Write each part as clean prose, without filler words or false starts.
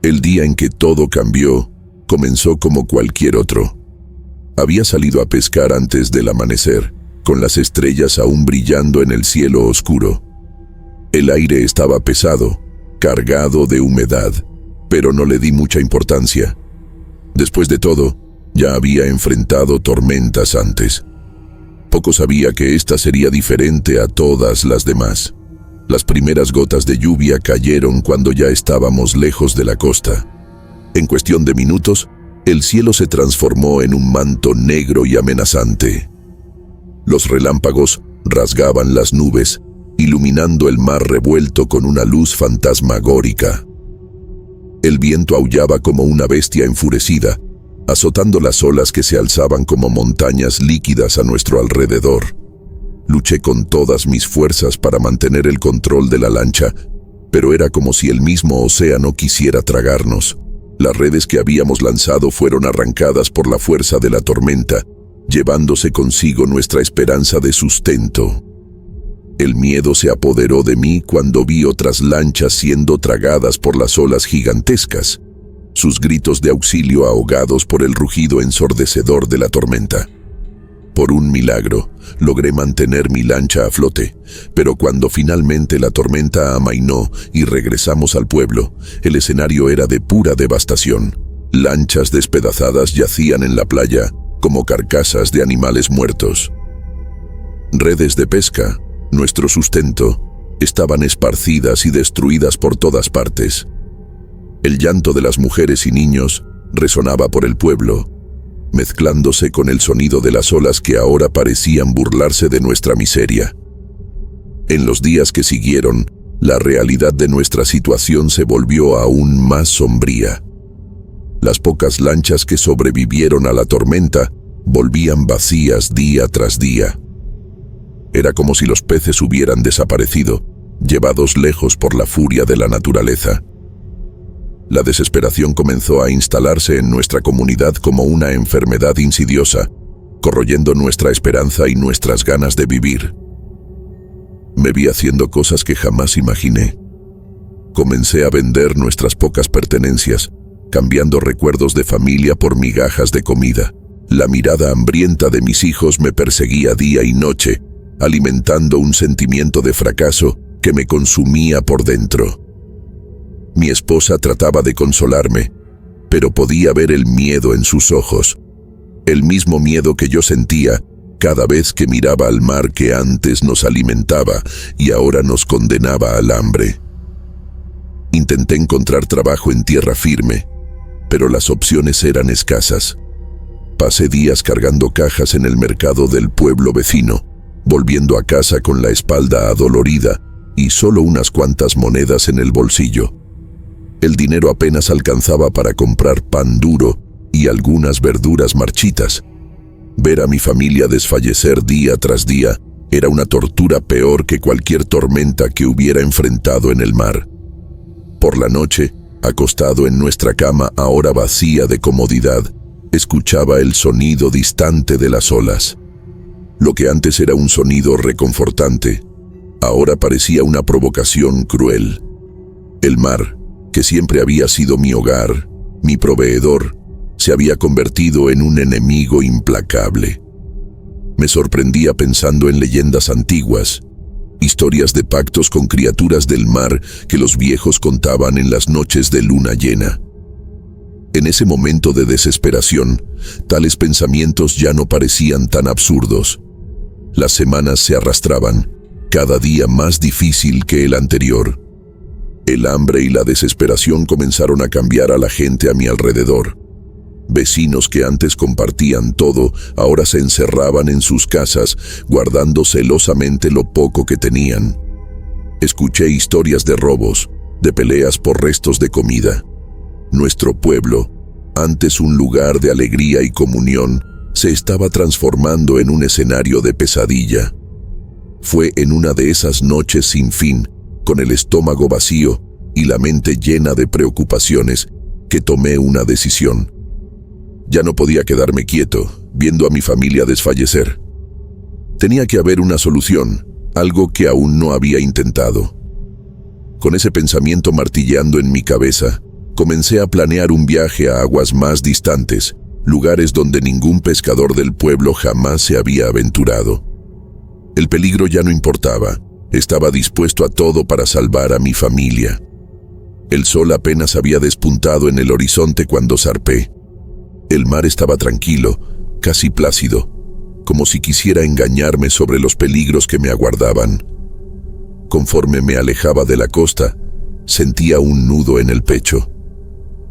El día en que todo cambió, comenzó como cualquier otro. Había salido a pescar antes del amanecer, con las estrellas aún brillando en el cielo oscuro. El aire estaba pesado, cargado de humedad, pero no le di mucha importancia. Después de todo, ya había enfrentado tormentas antes. Poco sabía que esta sería diferente a todas las demás. Las primeras gotas de lluvia cayeron cuando ya estábamos lejos de la costa. En cuestión de minutos, el cielo se transformó en un manto negro y amenazante. Los relámpagos rasgaban las nubes, iluminando el mar revuelto con una luz fantasmagórica. El viento aullaba como una bestia enfurecida, azotando las olas que se alzaban como montañas líquidas a nuestro alrededor. Luché con todas mis fuerzas para mantener el control de la lancha, pero era como si el mismo océano quisiera tragarnos. Las redes que habíamos lanzado fueron arrancadas por la fuerza de la tormenta, llevándose consigo nuestra esperanza de sustento. El miedo se apoderó de mí cuando vi otras lanchas siendo tragadas por las olas gigantescas, sus gritos de auxilio ahogados por el rugido ensordecedor de la tormenta. Por un milagro, logré mantener mi lancha a flote, pero cuando finalmente la tormenta amainó y regresamos al pueblo, el escenario era de pura devastación. Lanchas despedazadas yacían en la playa como carcasas de animales muertos. Redes de pesca, nuestro sustento, estaban esparcidas y destruidas por todas partes. El llanto de las mujeres y niños resonaba por el pueblo, mezclándose con el sonido de las olas que ahora parecían burlarse de nuestra miseria. En los días que siguieron, la realidad de nuestra situación se volvió aún más sombría. Las pocas lanchas que sobrevivieron a la tormenta volvían vacías día tras día. Era como si los peces hubieran desaparecido, llevados lejos por la furia de la naturaleza. La desesperación comenzó a instalarse en nuestra comunidad como una enfermedad insidiosa, corroyendo nuestra esperanza y nuestras ganas de vivir. Me vi haciendo cosas que jamás imaginé. Comencé a vender nuestras pocas pertenencias, cambiando recuerdos de familia por migajas de comida. La mirada hambrienta de mis hijos me perseguía día y noche, alimentando un sentimiento de fracaso que me consumía por dentro. Mi esposa trataba de consolarme, pero podía ver el miedo en sus ojos, el mismo miedo que yo sentía cada vez que miraba al mar que antes nos alimentaba y ahora nos condenaba al hambre. Intenté encontrar trabajo en tierra firme, pero las opciones eran escasas. Pasé días cargando cajas en el mercado del pueblo vecino, volviendo a casa con la espalda adolorida y solo unas cuantas monedas en el bolsillo. El dinero apenas alcanzaba para comprar pan duro y algunas verduras marchitas. Ver a mi familia desfallecer día tras día era una tortura peor que cualquier tormenta que hubiera enfrentado en el mar. Por la noche, acostado en nuestra cama ahora vacía de comodidad, escuchaba el sonido distante de las olas. Lo que antes era un sonido reconfortante, ahora parecía una provocación cruel. El mar, que siempre había sido mi hogar, mi proveedor, se había convertido en un enemigo implacable. Me sorprendía pensando en leyendas antiguas, historias de pactos con criaturas del mar que los viejos contaban en las noches de luna llena. En ese momento de desesperación, tales pensamientos ya no parecían tan absurdos. Las semanas se arrastraban, cada día más difícil que el anterior. El hambre y la desesperación comenzaron a cambiar a la gente a mi alrededor. Vecinos que antes compartían todo, ahora se encerraban en sus casas, guardando celosamente lo poco que tenían. Escuché historias de robos, de peleas por restos de comida. Nuestro pueblo, antes un lugar de alegría y comunión, se estaba transformando en un escenario de pesadilla. Fue en una de esas noches sin fin, con el estómago vacío y la mente llena de preocupaciones, que tomé una decisión. Ya no podía quedarme quieto, viendo a mi familia desfallecer. Tenía que haber una solución, algo que aún no había intentado. Con ese pensamiento martilleando en mi cabeza, comencé a planear un viaje a aguas más distantes, lugares donde ningún pescador del pueblo jamás se había aventurado. El peligro ya no importaba, estaba dispuesto a todo para salvar a mi familia. El sol apenas había despuntado en el horizonte cuando zarpé. El mar estaba tranquilo, casi plácido, como si quisiera engañarme sobre los peligros que me aguardaban. Conforme me alejaba de la costa, sentía un nudo en el pecho.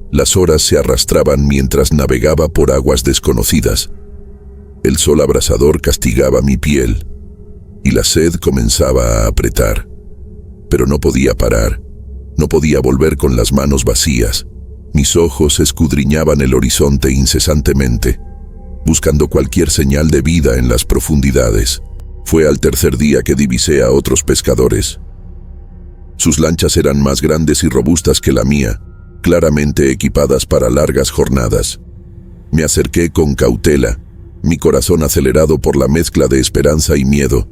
Las horas se arrastraban mientras navegaba por aguas desconocidas. El sol abrasador castigaba mi piel y la sed comenzaba a apretar. Pero no podía parar, no podía volver con las manos vacías. Mis ojos escudriñaban el horizonte incesantemente, buscando cualquier señal de vida en las profundidades. Fue al tercer día que divisé a otros pescadores. Sus lanchas eran más grandes y robustas que la mía, claramente equipadas para largas jornadas. Me acerqué con cautela, mi corazón acelerado por la mezcla de esperanza y miedo.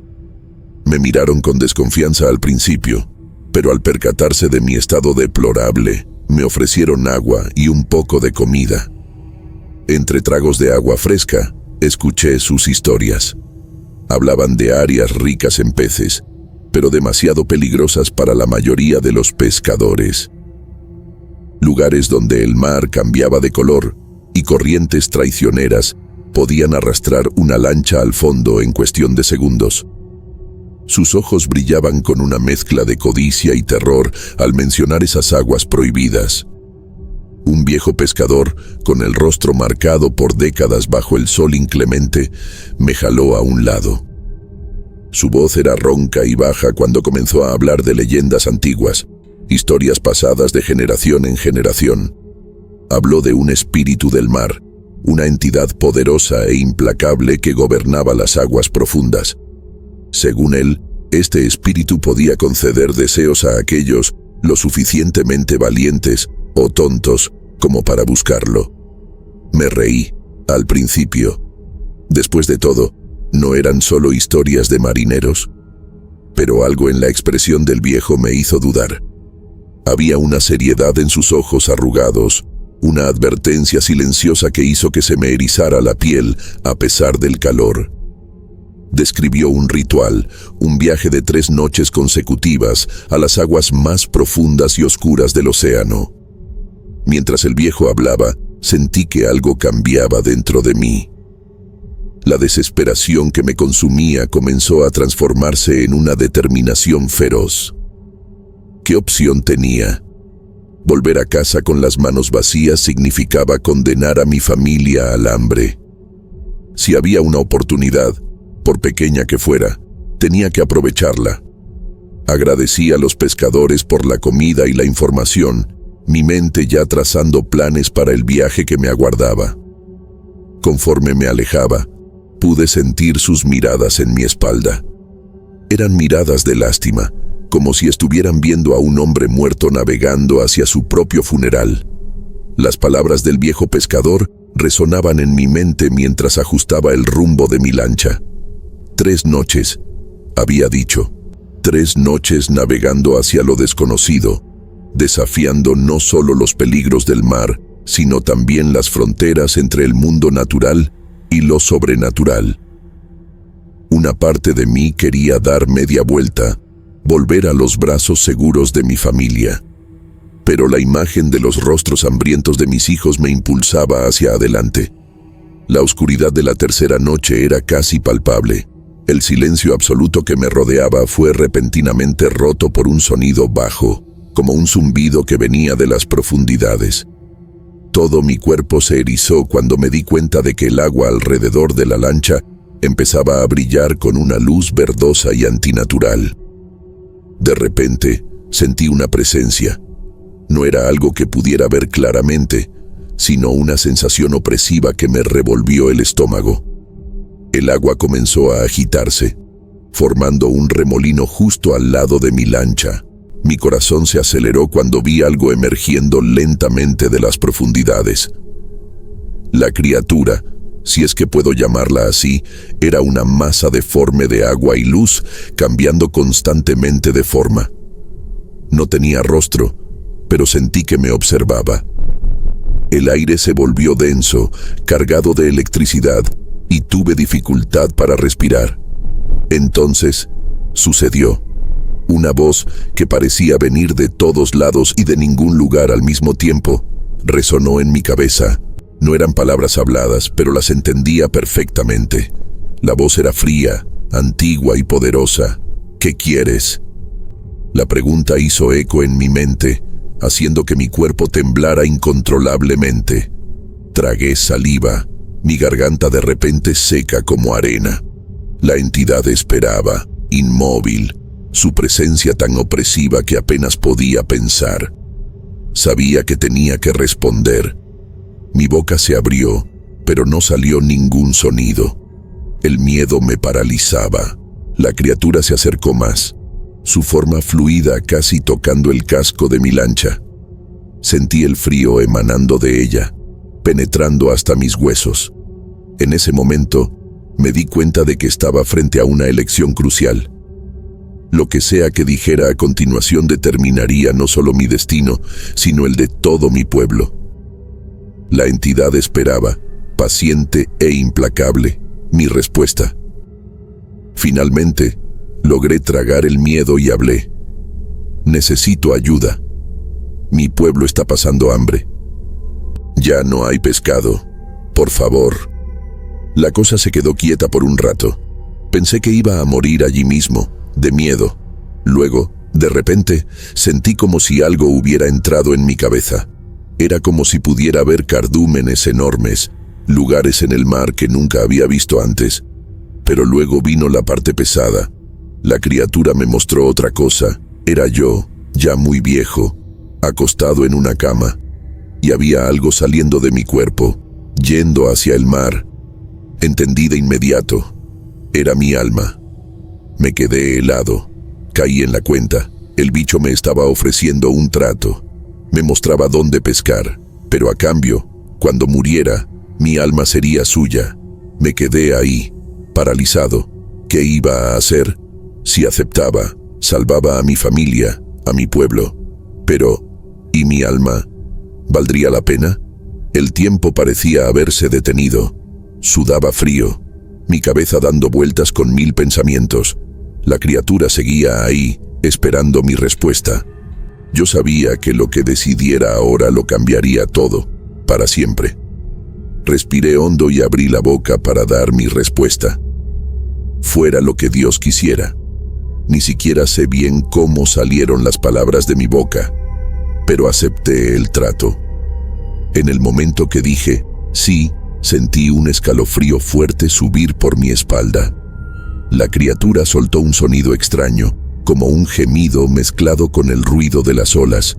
Me miraron con desconfianza al principio, pero al percatarse de mi estado deplorable, me ofrecieron agua y un poco de comida. Entre tragos de agua fresca, escuché sus historias. Hablaban de áreas ricas en peces, pero demasiado peligrosas para la mayoría de los pescadores. Lugares donde el mar cambiaba de color y corrientes traicioneras podían arrastrar una lancha al fondo en cuestión de segundos. Sus ojos brillaban con una mezcla de codicia y terror al mencionar esas aguas prohibidas. Un viejo pescador, con el rostro marcado por décadas bajo el sol inclemente, me jaló a un lado. Su voz era ronca y baja cuando comenzó a hablar de leyendas antiguas, historias pasadas de generación en generación. Habló de un espíritu del mar, una entidad poderosa e implacable que gobernaba las aguas profundas. Según él, este espíritu podía conceder deseos a aquellos lo suficientemente valientes o tontos como para buscarlo. Me reí, al principio. Después de todo, ¿no eran solo historias de marineros? Pero algo en la expresión del viejo me hizo dudar. Había una seriedad en sus ojos arrugados, una advertencia silenciosa que hizo que se me erizara la piel a pesar del calor. Describió un ritual, un viaje de 3 noches consecutivas a las aguas más profundas y oscuras del océano. Mientras el viejo hablaba, sentí que algo cambiaba dentro de mí. La desesperación que me consumía comenzó a transformarse en una determinación feroz. ¿Qué opción tenía? Volver a casa con las manos vacías significaba condenar a mi familia al hambre. Si había una oportunidad, por pequeña que fuera, tenía que aprovecharla. Agradecí a los pescadores por la comida y la información, mi mente ya trazando planes para el viaje que me aguardaba. Conforme me alejaba, pude sentir sus miradas en mi espalda. Eran miradas de lástima, como si estuvieran viendo a un hombre muerto navegando hacia su propio funeral. Las palabras del viejo pescador resonaban en mi mente mientras ajustaba el rumbo de mi lancha. 3 noches, había dicho, 3 noches navegando hacia lo desconocido, desafiando no solo los peligros del mar, sino también las fronteras entre el mundo natural y lo sobrenatural. Una parte de mí quería dar media vuelta, volver a los brazos seguros de mi familia. Pero la imagen de los rostros hambrientos de mis hijos me impulsaba hacia adelante. La oscuridad de la tercera noche era casi palpable. El silencio absoluto que me rodeaba fue repentinamente roto por un sonido bajo, como un zumbido que venía de las profundidades. Todo mi cuerpo se erizó cuando me di cuenta de que el agua alrededor de la lancha empezaba a brillar con una luz verdosa y antinatural. De repente, sentí una presencia. No era algo que pudiera ver claramente, sino una sensación opresiva que me revolvió el estómago. El agua comenzó a agitarse, formando un remolino justo al lado de mi lancha. Mi corazón se aceleró cuando vi algo emergiendo lentamente de las profundidades. La criatura, si es que puedo llamarla así, era una masa deforme de agua y luz, cambiando constantemente de forma. No tenía rostro, pero sentí que me observaba. El aire se volvió denso, cargado de electricidad, y tuve dificultad para respirar. Entonces, sucedió. Una voz que parecía venir de todos lados y de ningún lugar al mismo tiempo, resonó en mi cabeza. No eran palabras habladas, pero las entendía perfectamente. La voz era fría, antigua y poderosa. ¿Qué quieres? La pregunta hizo eco en mi mente, haciendo que mi cuerpo temblara incontrolablemente. Tragué saliva, mi garganta de repente seca como arena. La entidad esperaba, inmóvil, su presencia tan opresiva que apenas podía pensar. Sabía que tenía que responder. Mi boca se abrió, pero no salió ningún sonido. El miedo me paralizaba. La criatura se acercó más, su forma fluida casi tocando el casco de mi lancha. Sentí el frío emanando de ella, penetrando hasta mis huesos. En ese momento, me di cuenta de que estaba frente a una elección crucial. Lo que sea que dijera a continuación determinaría no solo mi destino, sino el de todo mi pueblo. La entidad esperaba, paciente e implacable, mi respuesta. Finalmente, logré tragar el miedo y hablé. Necesito ayuda. Mi pueblo está pasando hambre. Ya no hay pescado. Por favor. La cosa se quedó quieta por un rato. Pensé que iba a morir allí mismo, de miedo. Luego, de repente, sentí como si algo hubiera entrado en mi cabeza. Era como si pudiera ver cardúmenes enormes, lugares en el mar que nunca había visto antes. Pero luego vino la parte pesada. La criatura me mostró otra cosa. Era yo, ya muy viejo, acostado en una cama. Y había algo saliendo de mi cuerpo, yendo hacia el mar. Entendí de inmediato. Era mi alma. Me quedé helado. Caí en la cuenta. El bicho me estaba ofreciendo un trato. Me mostraba dónde pescar, pero a cambio, cuando muriera, mi alma sería suya. Me quedé ahí, paralizado. ¿Qué iba a hacer? Si aceptaba, salvaba a mi familia, a mi pueblo. Pero, ¿y mi alma? ¿Valdría la pena? El tiempo parecía haberse detenido. Sudaba frío, mi cabeza dando vueltas con 1000 pensamientos. La criatura seguía ahí, esperando mi respuesta. Yo sabía que lo que decidiera ahora lo cambiaría todo, para siempre. Respiré hondo y abrí la boca para dar mi respuesta. Fuera lo que Dios quisiera. Ni siquiera sé bien cómo salieron las palabras de mi boca, pero acepté el trato. En el momento que dije sí, sentí un escalofrío fuerte subir por mi espalda. La criatura soltó un sonido extraño, como un gemido mezclado con el ruido de las olas.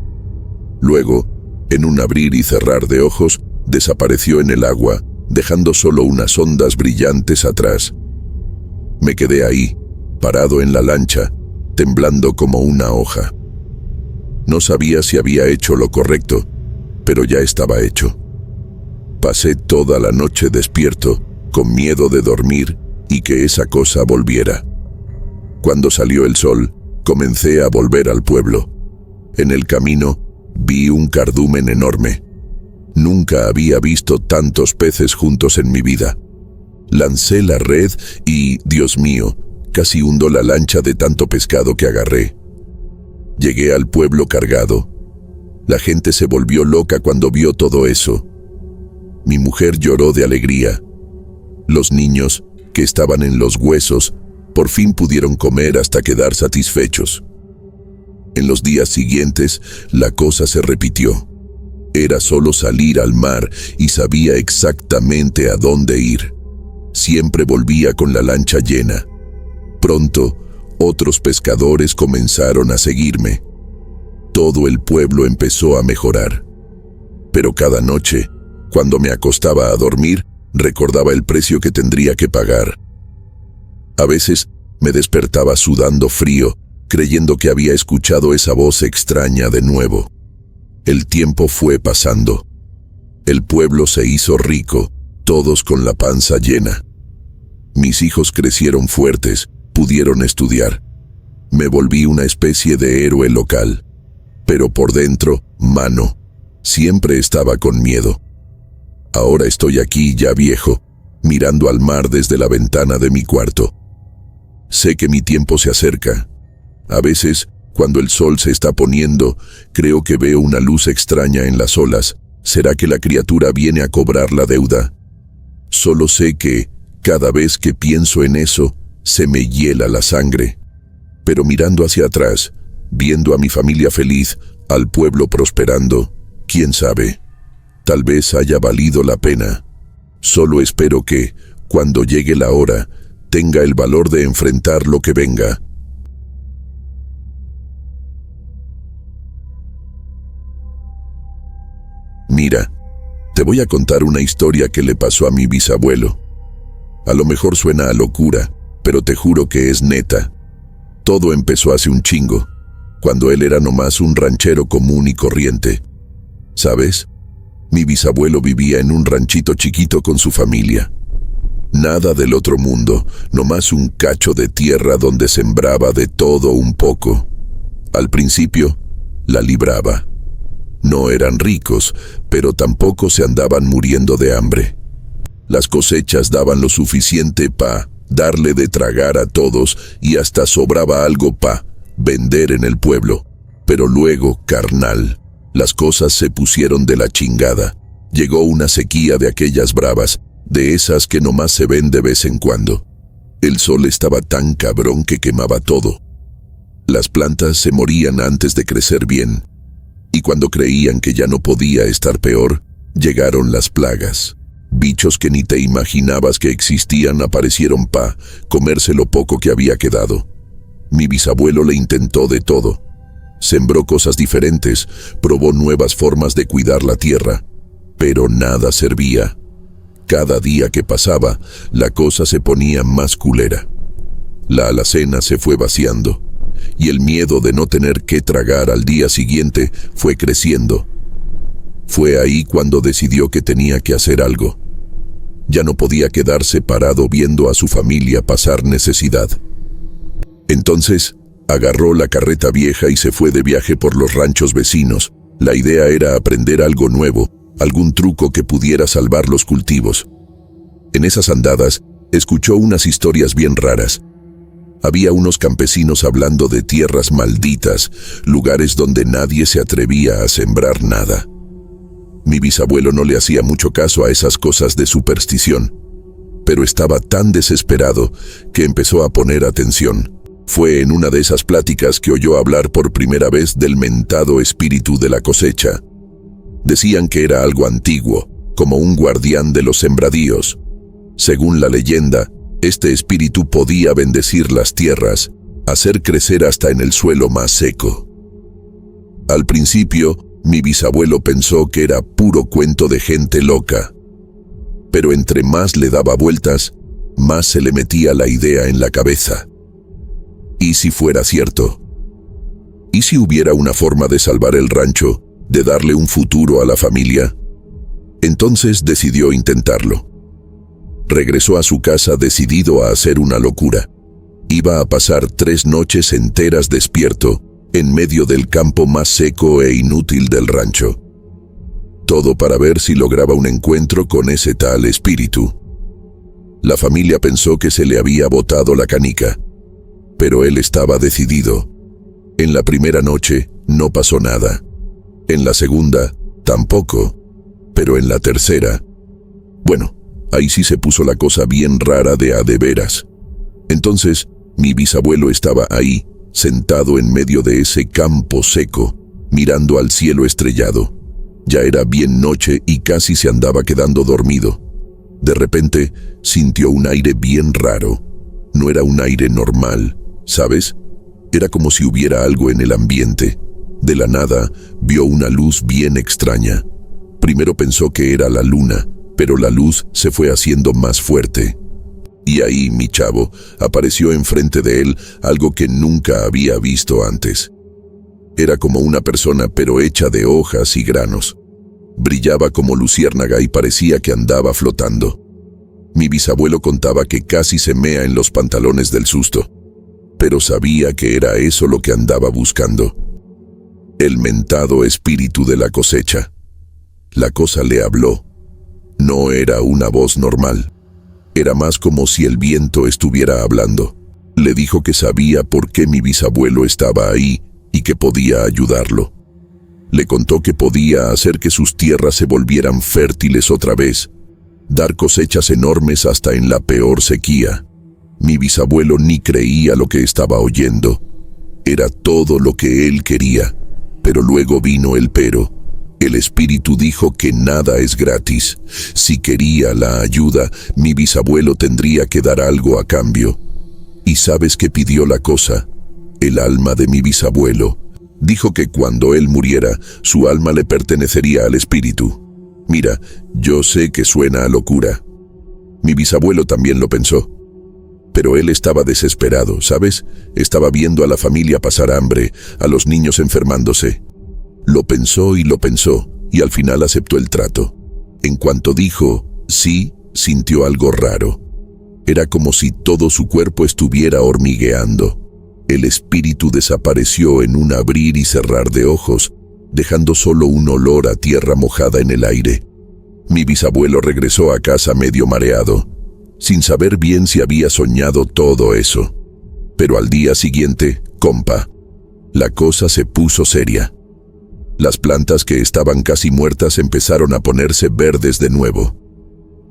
Luego, en un abrir y cerrar de ojos, desapareció en el agua, dejando solo unas ondas brillantes atrás. Me quedé ahí, parado en la lancha, temblando como una hoja. No sabía si había hecho lo correcto, pero ya estaba hecho. Pasé toda la noche despierto, con miedo de dormir y que esa cosa volviera. Cuando salió el sol, comencé a volver al pueblo. En el camino, vi un cardumen enorme. Nunca había visto tantos peces juntos en mi vida. Lancé la red y, Dios mío, casi hundo la lancha de tanto pescado que agarré. Llegué al pueblo cargado. La gente se volvió loca cuando vio todo eso. Mi mujer lloró de alegría. Los niños, que estaban en los huesos, por fin pudieron comer hasta quedar satisfechos. En los días siguientes, la cosa se repitió. Era solo salir al mar y sabía exactamente a dónde ir. Siempre volvía con la lancha llena. Pronto, otros pescadores comenzaron a seguirme. Todo el pueblo empezó a mejorar. Pero cada noche, cuando me acostaba a dormir, recordaba el precio que tendría que pagar. A veces me despertaba sudando frío, creyendo que había escuchado esa voz extraña de nuevo. El tiempo fue pasando. El pueblo se hizo rico, todos con la panza llena. Mis hijos crecieron fuertes, pudieron estudiar. Me volví una especie de héroe local. pero por dentro, mano, siempre estaba con miedo. Ahora estoy aquí ya viejo, mirando al mar desde la ventana de mi cuarto. Sé que mi tiempo se acerca. A veces, cuando el sol se está poniendo, creo que veo una luz extraña en las olas. ¿Será que la criatura viene a cobrar la deuda? Solo sé que, cada vez que pienso en eso, se me hiela la sangre. Pero mirando hacia atrás, viendo a mi familia feliz, al pueblo prosperando, quién sabe, tal vez haya valido la pena. Solo espero que, cuando llegue la hora, tenga el valor de enfrentar lo que venga. Mira, te voy a contar una historia que le pasó a mi bisabuelo. A lo mejor suena a locura, pero te juro que es neta. Todo empezó hace un chingo, cuando él era nomás un ranchero común y corriente. ¿Sabes? Mi bisabuelo vivía en un ranchito chiquito con su familia. Nada del otro mundo, nomás un cacho de tierra donde sembraba de todo un poco. Al principio, la libraba. No eran ricos, pero tampoco se andaban muriendo de hambre. Las cosechas daban lo suficiente pa' darle de tragar a todos y hasta sobraba algo pa' vender en el pueblo. Pero luego, carnal, las cosas se pusieron de la chingada. Llegó una sequía de aquellas bravas, de esas que nomás se ven de vez en cuando. El sol estaba tan cabrón que quemaba todo. Las plantas se morían antes de crecer bien. Y cuando creían que ya no podía estar peor, llegaron las plagas. Bichos que ni te imaginabas que existían aparecieron pa' comerse lo poco que había quedado. Mi bisabuelo le intentó de todo. Sembró cosas diferentes, probó nuevas formas de cuidar la tierra, pero nada servía. Cada día que pasaba, la cosa se ponía más culera. La alacena se fue vaciando, y el miedo de no tener qué tragar al día siguiente fue creciendo. Fue ahí cuando decidió que tenía que hacer algo. Ya no podía quedarse parado viendo a su familia pasar necesidad. Entonces, agarró la carreta vieja y se fue de viaje por los ranchos vecinos. La idea era aprender algo nuevo, algún truco que pudiera salvar los cultivos. En esas andadas, escuchó unas historias bien raras. Había unos campesinos hablando de tierras malditas, lugares donde nadie se atrevía a sembrar nada. Mi bisabuelo no le hacía mucho caso a esas cosas de superstición, pero estaba tan desesperado que empezó a poner atención. Fue en una de esas pláticas que oyó hablar por primera vez del mentado espíritu de la cosecha. Decían que era algo antiguo, como un guardián de los sembradíos. Según la leyenda, este espíritu podía bendecir las tierras, hacer crecer hasta en el suelo más seco. Al principio, mi bisabuelo pensó que era puro cuento de gente loca. Pero entre más le daba vueltas, más se le metía la idea en la cabeza. ¿Y si fuera cierto? ¿Y si hubiera una forma de salvar el rancho, de darle un futuro a la familia? Entonces decidió intentarlo. Regresó a su casa decidido a hacer una locura. Iba a pasar 3 noches enteras despierto, en medio del campo más seco e inútil del rancho. Todo para ver si lograba un encuentro con ese tal espíritu. La familia pensó que se le había botado la canica, pero él estaba decidido. En la primera noche no pasó nada. En la segunda, tampoco. Pero en la tercera, bueno, ahí sí se puso la cosa bien rara de a de veras. Entonces, mi bisabuelo estaba ahí, sentado en medio de ese campo seco, mirando al cielo estrellado. Ya era bien noche y casi se andaba quedando dormido. De repente, sintió un aire bien raro. No era un aire normal, ¿sabes? Era como si hubiera algo en el ambiente. De la nada, vio una luz bien extraña. Primero pensó que era la luna, pero la luz se fue haciendo más fuerte. Y ahí, mi chavo, apareció enfrente de él algo que nunca había visto antes. Era como una persona pero hecha de hojas y granos. Brillaba como luciérnaga y parecía que andaba flotando. Mi bisabuelo contaba que casi se mea en los pantalones del susto, pero sabía que era eso lo que andaba buscando. El mentado espíritu de la cosecha. La cosa le habló. No era una voz normal. Era más como si el viento estuviera hablando. Le dijo que sabía por qué mi bisabuelo estaba ahí y que podía ayudarlo. Le contó que podía hacer que sus tierras se volvieran fértiles otra vez, dar cosechas enormes hasta en la peor sequía. Mi bisabuelo ni creía lo que estaba oyendo. Era todo lo que él quería, pero luego vino el pero. El espíritu dijo que nada es gratis. Si quería la ayuda, mi bisabuelo tendría que dar algo a cambio. ¿Y sabes qué pidió la cosa? El alma de mi bisabuelo. Dijo que cuando él muriera, su alma le pertenecería al espíritu. Mira, yo sé que suena a locura. Mi bisabuelo también lo pensó. Pero él estaba desesperado, ¿sabes? Estaba viendo a la familia pasar hambre, a los niños enfermándose. Lo pensó, y al final aceptó el trato. En cuanto dijo sí, sintió algo raro. Era como si todo su cuerpo estuviera hormigueando. El espíritu desapareció en un abrir y cerrar de ojos, dejando solo un olor a tierra mojada en el aire. Mi bisabuelo regresó a casa medio mareado, sin saber bien si había soñado todo eso. Pero al día siguiente, compa, la cosa se puso seria. Las plantas que estaban casi muertas empezaron a ponerse verdes de nuevo.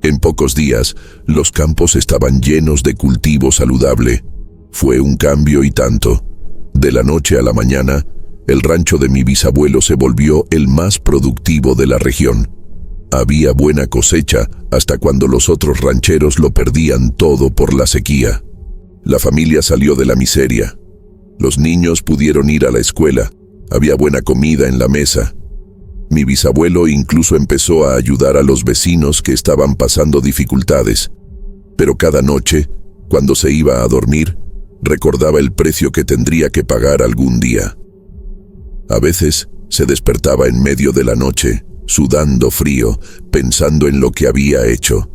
En pocos días, los campos estaban llenos de cultivo saludable. Fue un cambio y tanto. De la noche a la mañana, el rancho de mi bisabuelo se volvió el más productivo de la región. Había buena cosecha hasta cuando los otros rancheros lo perdían todo por la sequía. La familia salió de la miseria. Los niños pudieron ir a la escuela. Había buena comida en la mesa. Mi bisabuelo incluso empezó a ayudar a los vecinos que estaban pasando dificultades. Pero cada noche, cuando se iba a dormir, recordaba el precio que tendría que pagar algún día. A veces se despertaba en medio de la noche, sudando frío, pensando en lo que había hecho.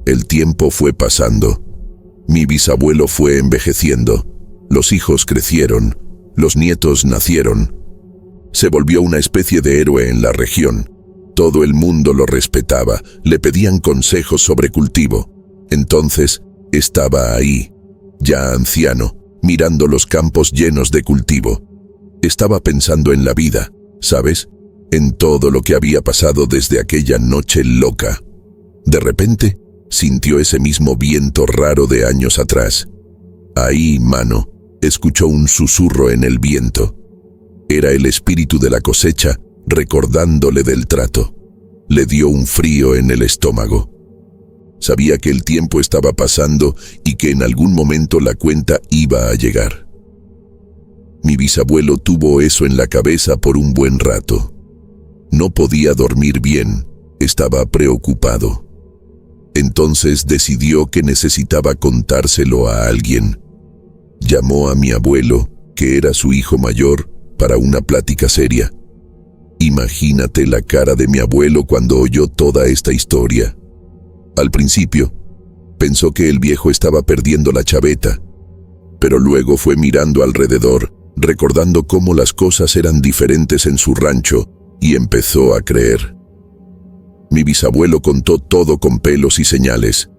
El tiempo fue pasando. Mi bisabuelo fue envejeciendo. Los hijos crecieron. Los nietos nacieron. Se volvió una especie de héroe en la región. Todo el mundo lo respetaba, le pedían consejos sobre cultivo. Entonces, estaba ahí, ya anciano, mirando los campos llenos de cultivo. Estaba pensando en la vida, ¿sabes? En todo lo que había pasado desde aquella noche loca. De repente, sintió ese mismo viento raro de años atrás. Ahí, mano, escuchó un susurro en el viento. Era el espíritu de la cosecha recordándole del trato. Le dio un frío en el estómago. Sabía que el tiempo estaba pasando y que en algún momento la cuenta iba a llegar. Mi bisabuelo tuvo eso en la cabeza por un buen rato. No podía dormir bien, estaba preocupado. Entonces decidió que necesitaba contárselo a alguien. Llamó a mi abuelo, que era su hijo mayor, para una plática seria. Imagínate la cara de mi abuelo cuando oyó toda esta historia. Al principio, pensó que el viejo estaba perdiendo la chaveta, pero luego fue mirando alrededor, recordando cómo las cosas eran diferentes en su rancho, y empezó a creer. Mi bisabuelo contó todo con pelos y señales,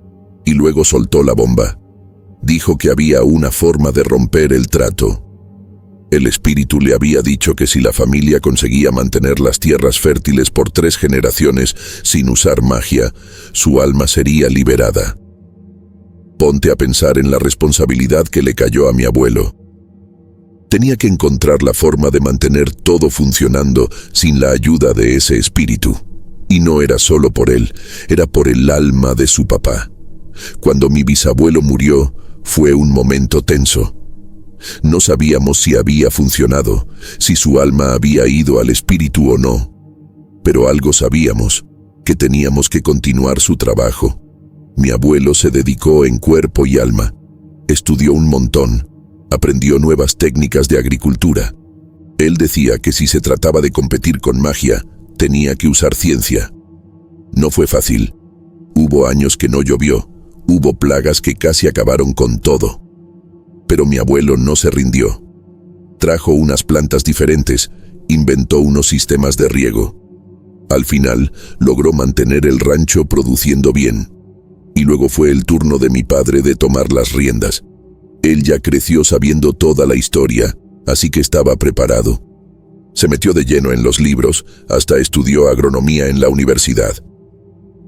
y luego soltó la bomba. Dijo que había una forma de romper el trato. El espíritu le había dicho que si la familia conseguía mantener las tierras fértiles por 3 generaciones sin usar magia, su alma sería liberada. Ponte a pensar en la responsabilidad que le cayó a mi abuelo. Tenía que encontrar la forma de mantener todo funcionando sin la ayuda de ese espíritu. Y no era solo por él, era por el alma de su papá. Cuando mi bisabuelo murió, fue un momento tenso. No sabíamos si había funcionado, si su alma había ido al espíritu o no. Pero algo sabíamos, que teníamos que continuar su trabajo. Mi abuelo se dedicó en cuerpo y alma. Estudió un montón, aprendió nuevas técnicas de agricultura. Él decía que si se trataba de competir con magia, tenía que usar ciencia. No fue fácil. Hubo años que no llovió, hubo plagas que casi acabaron con todo. Pero mi abuelo no se rindió. Trajo unas plantas diferentes inventó unos sistemas de riego. Al final, logró mantener el rancho produciendo bien. Y luego fue el turno de mi padre de tomar las riendas. Él ya creció sabiendo toda la historia, así que estaba preparado. Se metió de lleno en los libros, hasta estudió agronomía en la universidad.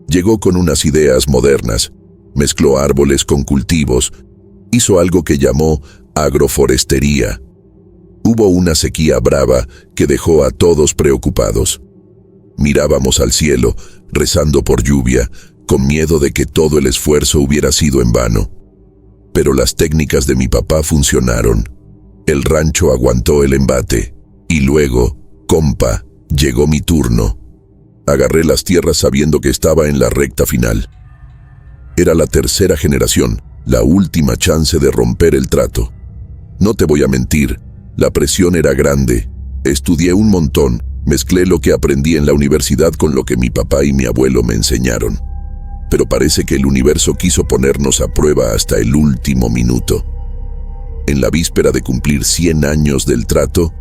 Llegó con unas ideas modernas, mezcló árboles con cultivos, hizo algo que llamó agroforestería. Hubo una sequía brava que dejó a todos preocupados. Mirábamos al cielo, rezando por lluvia, con miedo de que todo el esfuerzo hubiera sido en vano. Pero las técnicas de mi papá funcionaron. El rancho aguantó el embate. Y luego, compa, llegó mi turno. Agarré las tierras sabiendo que estaba en la recta final. Era la tercera generación, la última chance de romper el trato. No te voy a mentir, la presión era grande. Estudié un montón, mezclé lo que aprendí en la universidad con lo que mi papá y mi abuelo me enseñaron. Pero parece que el universo quiso ponernos a prueba hasta el último minuto. En la víspera de cumplir 100 años del trato,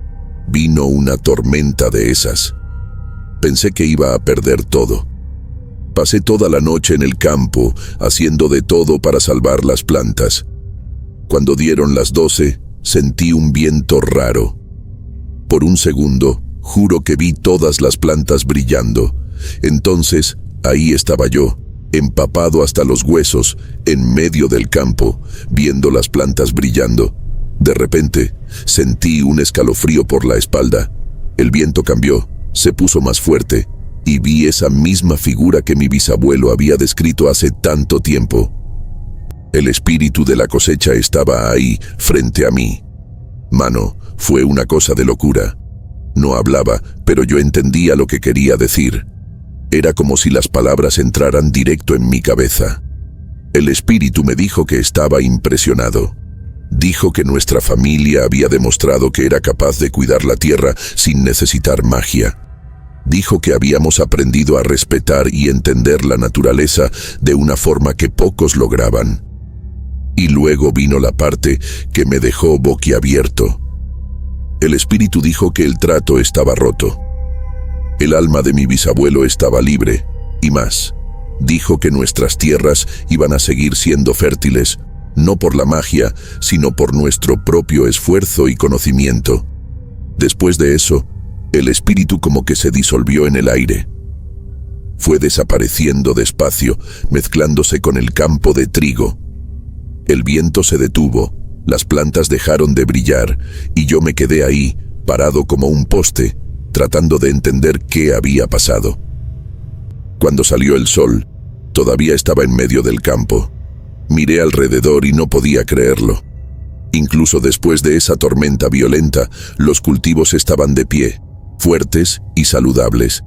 vino una tormenta de esas. Pensé que iba a perder todo. Pasé toda la noche en el campo, haciendo de todo para salvar las plantas. Cuando dieron las 12, sentí un viento raro. Por un segundo, juro que vi todas las plantas brillando. Entonces, ahí estaba yo, empapado hasta los huesos, en medio del campo, viendo las plantas brillando. De repente, sentí un escalofrío por la espalda. El viento cambió, se puso más fuerte, y vi esa misma figura que mi bisabuelo había descrito hace tanto tiempo. El espíritu de la cosecha estaba ahí, frente a mí. Mano, fue una cosa de locura. No hablaba, pero yo entendía lo que quería decir. Era como si las palabras entraran directo en mi cabeza. El espíritu me dijo que estaba impresionado. Dijo que nuestra familia había demostrado que era capaz de cuidar la tierra sin necesitar magia. Dijo que habíamos aprendido a respetar y entender la naturaleza de una forma que pocos lograban. Y luego vino la parte que me dejó boquiabierto. El espíritu dijo que el trato estaba roto. El alma de mi bisabuelo estaba libre, y más. Dijo que nuestras tierras iban a seguir siendo fértiles, no por la magia, sino por nuestro propio esfuerzo y conocimiento. Después de eso, el espíritu como que se disolvió en el aire. Fue desapareciendo despacio, mezclándose con el campo de trigo. El viento se detuvo, las plantas dejaron de brillar, y yo me quedé ahí, parado como un poste, tratando de entender qué había pasado. Cuando salió el sol, todavía estaba en medio del campo. Miré alrededor y no podía creerlo. Incluso después de esa tormenta violenta, los cultivos estaban de pie, fuertes y saludables.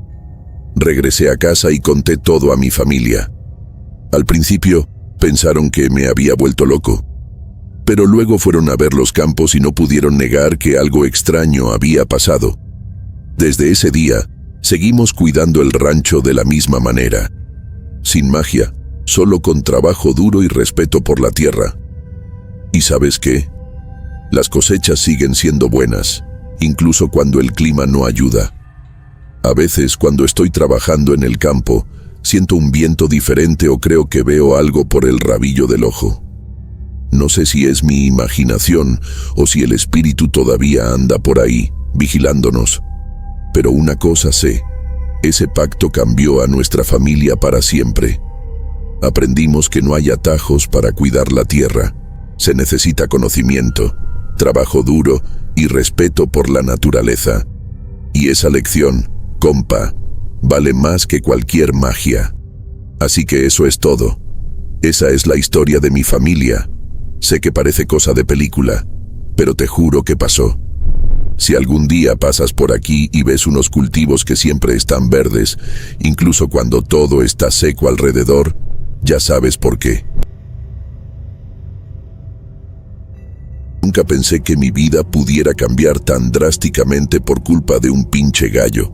Regresé a casa y conté todo a mi familia. Al principio, pensaron que me había vuelto loco. Pero luego fueron a ver los campos y no pudieron negar que algo extraño había pasado. Desde ese día, seguimos cuidando el rancho de la misma manera. Sin magia, solo con trabajo duro y respeto por la tierra. ¿Y sabes qué? Las cosechas siguen siendo buenas, incluso cuando el clima no ayuda. A veces, cuando estoy trabajando en el campo, siento un viento diferente o creo que veo algo por el rabillo del ojo. No sé si es mi imaginación o si el espíritu todavía anda por ahí, vigilándonos. Pero una cosa sé, ese pacto cambió a nuestra familia para siempre. Aprendimos que no hay atajos para cuidar la tierra. Se necesita conocimiento, trabajo duro y respeto por la naturaleza. Y esa lección, compa, vale más que cualquier magia. Así que eso es todo. Esa es la historia de mi familia. Sé que parece cosa de película, pero te juro que pasó. Si algún día pasas por aquí y ves unos cultivos que siempre están verdes, incluso cuando todo está seco alrededor, ya sabes por qué. Nunca pensé que mi vida pudiera cambiar tan drásticamente por culpa de un pinche gallo.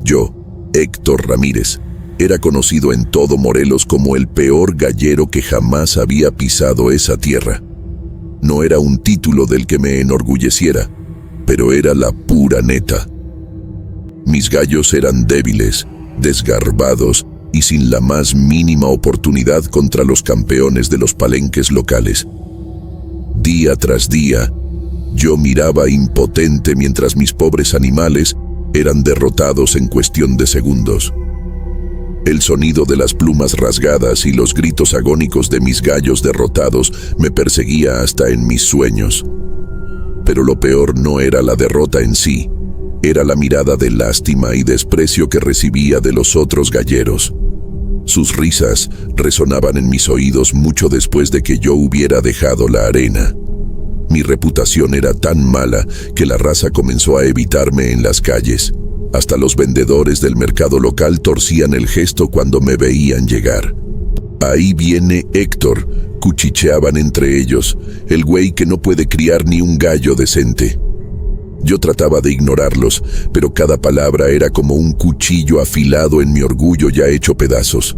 Yo, Héctor Ramírez, era conocido en todo Morelos como el peor gallero que jamás había pisado esa tierra. No era un título del que me enorgulleciera, pero era la pura neta. Mis gallos eran débiles, desgarbados y sin la más mínima oportunidad contra los campeones de los palenques locales. Día tras día, yo miraba impotente mientras mis pobres animales eran derrotados en cuestión de segundos. El sonido de las plumas rasgadas y los gritos agónicos de mis gallos derrotados me perseguía hasta en mis sueños. Pero lo peor no era la derrota en sí, era la mirada de lástima y desprecio que recibía de los otros galleros. Sus risas resonaban en mis oídos mucho después de que yo hubiera dejado la arena. Mi reputación era tan mala que la raza comenzó a evitarme en las calles. Hasta los vendedores del mercado local torcían el gesto cuando me veían llegar. «Ahí viene Héctor», cuchicheaban entre ellos, «el güey que no puede criar ni un gallo decente». Yo trataba de ignorarlos, pero cada palabra era como un cuchillo afilado en mi orgullo ya hecho pedazos.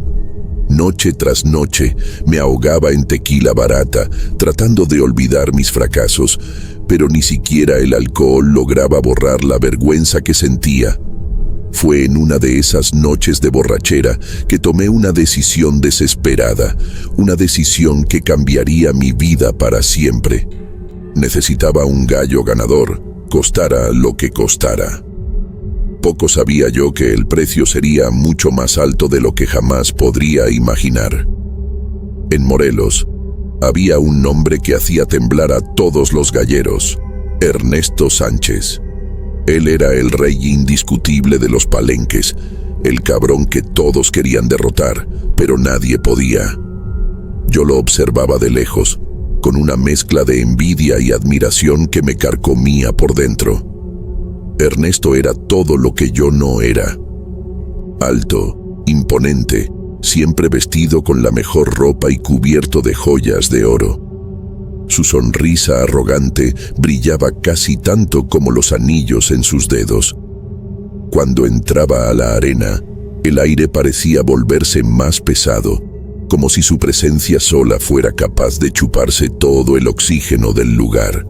Noche tras noche me ahogaba en tequila barata, tratando de olvidar mis fracasos, pero ni siquiera el alcohol lograba borrar la vergüenza que sentía. Fue en una de esas noches de borrachera que tomé una decisión desesperada, una decisión que cambiaría mi vida para siempre. Necesitaba un gallo ganador, costara lo que costara. Poco sabía yo que el precio sería mucho más alto de lo que jamás podría imaginar. En Morelos, había un nombre que hacía temblar a todos los galleros: Ernesto Sánchez. Él era el rey indiscutible de los palenques, el cabrón que todos querían derrotar, pero nadie podía. Yo lo observaba de lejos, con una mezcla de envidia y admiración que me carcomía por dentro. Ernesto era todo lo que yo no era. Alto, imponente, siempre vestido con la mejor ropa y cubierto de joyas de oro. Su sonrisa arrogante brillaba casi tanto como los anillos en sus dedos. Cuando entraba a la arena, el aire parecía volverse más pesado, como si su presencia sola fuera capaz de chuparse todo el oxígeno del lugar.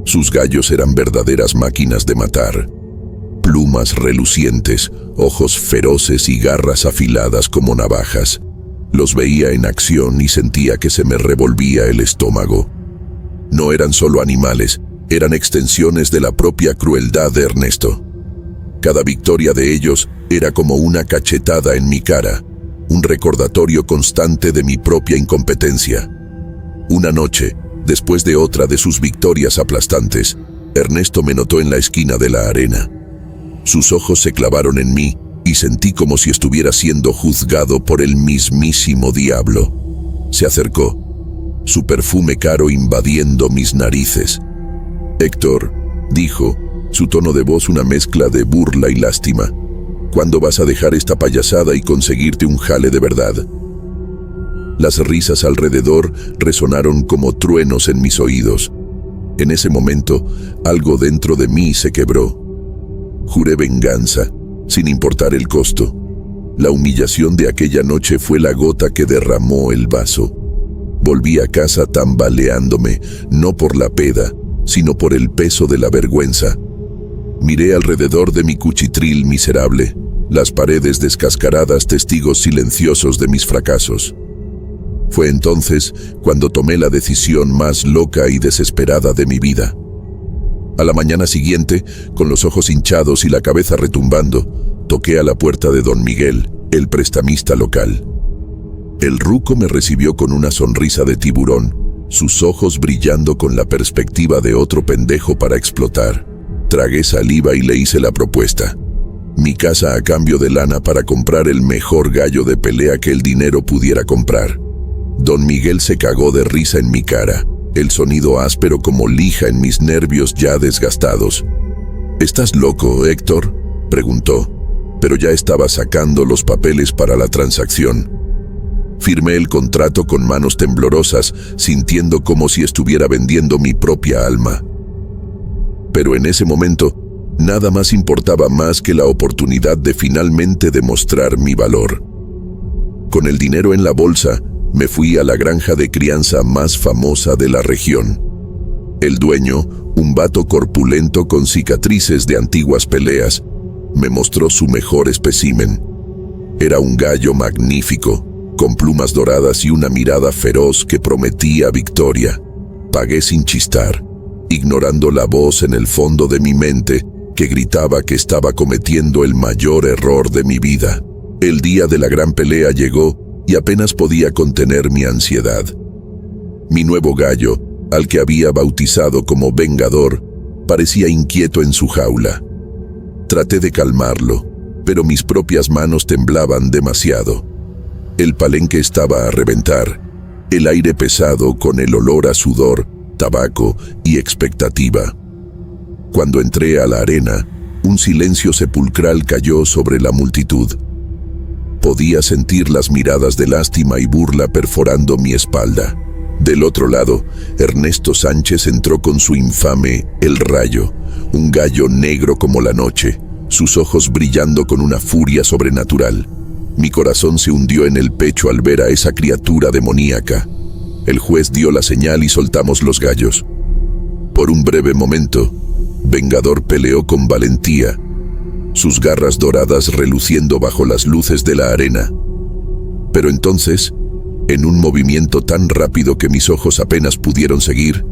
Sus gallos eran verdaderas máquinas de matar. Plumas relucientes, ojos feroces y garras afiladas como navajas. Los veía en acción y sentía que se me revolvía el estómago. No eran solo animales, eran extensiones de la propia crueldad de Ernesto. Cada victoria de ellos era como una cachetada en mi cara, un recordatorio constante de mi propia incompetencia. Una noche, después de otra de sus victorias aplastantes, Ernesto me notó en la esquina de la arena. Sus ojos se clavaron en mí y sentí como si estuviera siendo juzgado por el mismísimo diablo. Se acercó, su perfume caro invadiendo mis narices. «Héctor», dijo, su tono de voz una mezcla de burla y lástima, «¿cuándo vas a dejar esta payasada y conseguirte un jale de verdad?» Las risas alrededor resonaron como truenos en mis oídos. En ese momento, algo dentro de mí se quebró. Juré venganza, sin importar el costo. La humillación de aquella noche fue la gota que derramó el vaso. Volví a casa tambaleándome, no por la peda, sino por el peso de la vergüenza. Miré alrededor de mi cuchitril miserable, las paredes descascaradas, testigos silenciosos de mis fracasos. Fue entonces cuando tomé la decisión más loca y desesperada de mi vida. A la mañana siguiente, con los ojos hinchados y la cabeza retumbando, toqué a la puerta de don Miguel, el prestamista local. El ruco me recibió con una sonrisa de tiburón, sus ojos brillando con la perspectiva de otro pendejo para explotar. Tragué saliva y le hice la propuesta. Mi casa a cambio de lana para comprar el mejor gallo de pelea que el dinero pudiera comprar. Don Miguel se cagó de risa en mi cara, el sonido áspero como lija en mis nervios ya desgastados. «¿Estás loco, Héctor?», preguntó, pero ya estaba sacando los papeles para la transacción. Firmé el contrato con manos temblorosas, sintiendo como si estuviera vendiendo mi propia alma. Pero en ese momento, nada más importaba más que la oportunidad de finalmente demostrar mi valor. Con el dinero en la bolsa, me fui a la granja de crianza más famosa de la región. El dueño, un vato corpulento con cicatrices de antiguas peleas, me mostró su mejor espécimen. Era un gallo magnífico, con plumas doradas y una mirada feroz que prometía victoria. Pagué sin chistar, ignorando la voz en el fondo de mi mente que gritaba que estaba cometiendo el mayor error de mi vida. El día de la gran pelea llegó y apenas podía contener mi ansiedad. Mi nuevo gallo, al que había bautizado como Vengador, parecía inquieto en su jaula. Traté de calmarlo, pero mis propias manos temblaban demasiado. El palenque estaba a reventar, el aire pesado con el olor a sudor, tabaco y expectativa. Cuando entré a la arena, un silencio sepulcral cayó sobre la multitud. Podía sentir las miradas de lástima y burla perforando mi espalda. Del otro lado, Ernesto Sánchez entró con su infame El Rayo, un gallo negro como la noche, sus ojos brillando con una furia sobrenatural. Mi corazón se hundió en el pecho al ver a esa criatura demoníaca. El juez dio la señal y soltamos los gallos. Por un breve momento, Vengador peleó con valentía, sus garras doradas reluciendo bajo las luces de la arena. Pero entonces, en un movimiento tan rápido que mis ojos apenas pudieron seguir,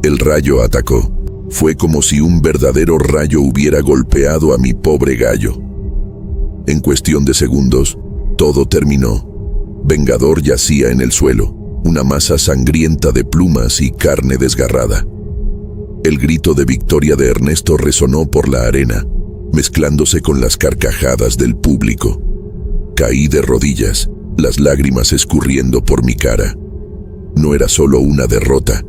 el rayo atacó. Fue como si un verdadero rayo hubiera golpeado a mi pobre gallo. En cuestión de segundos, todo terminó. Vengador yacía en el suelo, una masa sangrienta de plumas y carne desgarrada. El grito de victoria de Ernesto resonó por la arena, mezclándose con las carcajadas del público. Caí de rodillas, las lágrimas escurriendo por mi cara. No era solo una derrota,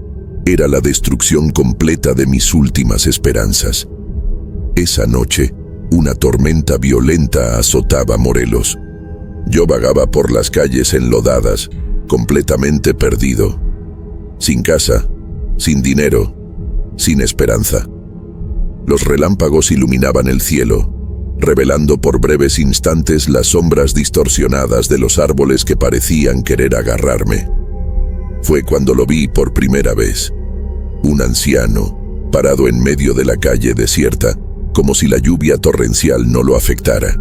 era la destrucción completa de mis últimas esperanzas. Esa noche, una tormenta violenta azotaba Morelos. Yo vagaba por las calles enlodadas, completamente perdido. Sin casa, sin dinero, sin esperanza. Los relámpagos iluminaban el cielo, revelando por breves instantes las sombras distorsionadas de los árboles que parecían querer agarrarme. Fue cuando lo vi por primera vez. Un anciano, parado en medio de la calle desierta, como si la lluvia torrencial no lo afectara.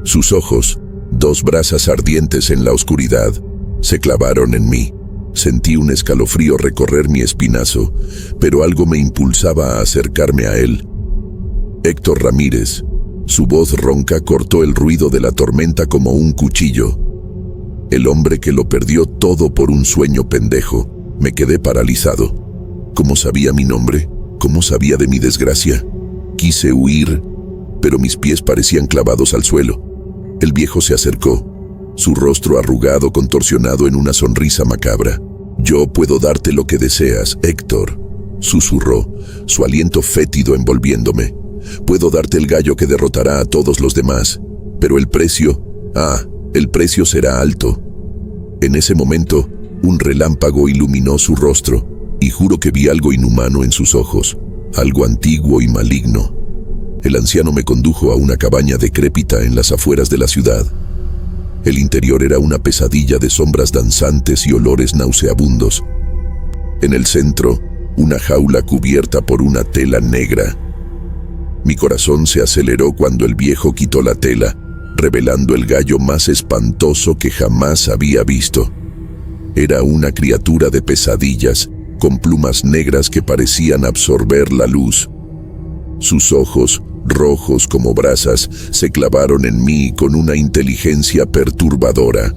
Sus ojos, dos brasas ardientes en la oscuridad, se clavaron en mí. Sentí un escalofrío recorrer mi espinazo, pero algo me impulsaba a acercarme a él. Héctor Ramírez. Su voz ronca cortó el ruido de la tormenta como un cuchillo. El hombre que lo perdió todo por un sueño pendejo. Me quedé paralizado. ¿Cómo sabía mi nombre? ¿Cómo sabía de mi desgracia? Quise huir, pero mis pies parecían clavados al suelo. El viejo se acercó, su rostro arrugado contorsionado en una sonrisa macabra. «Yo puedo darte lo que deseas, Héctor», susurró, su aliento fétido envolviéndome. «Puedo darte el gallo que derrotará a todos los demás, pero el precio será alto». En ese momento, un relámpago iluminó su rostro, y juro que vi algo inhumano en sus ojos, algo antiguo y maligno. El anciano me condujo a una cabaña decrépita en las afueras de la ciudad. El interior era una pesadilla de sombras danzantes y olores nauseabundos. En el centro, una jaula cubierta por una tela negra. Mi corazón se aceleró cuando el viejo quitó la tela, revelando el gallo más espantoso que jamás había visto. Era una criatura de pesadillas, con plumas negras que parecían absorber la luz. Sus ojos, rojos como brasas, se clavaron en mí con una inteligencia perturbadora.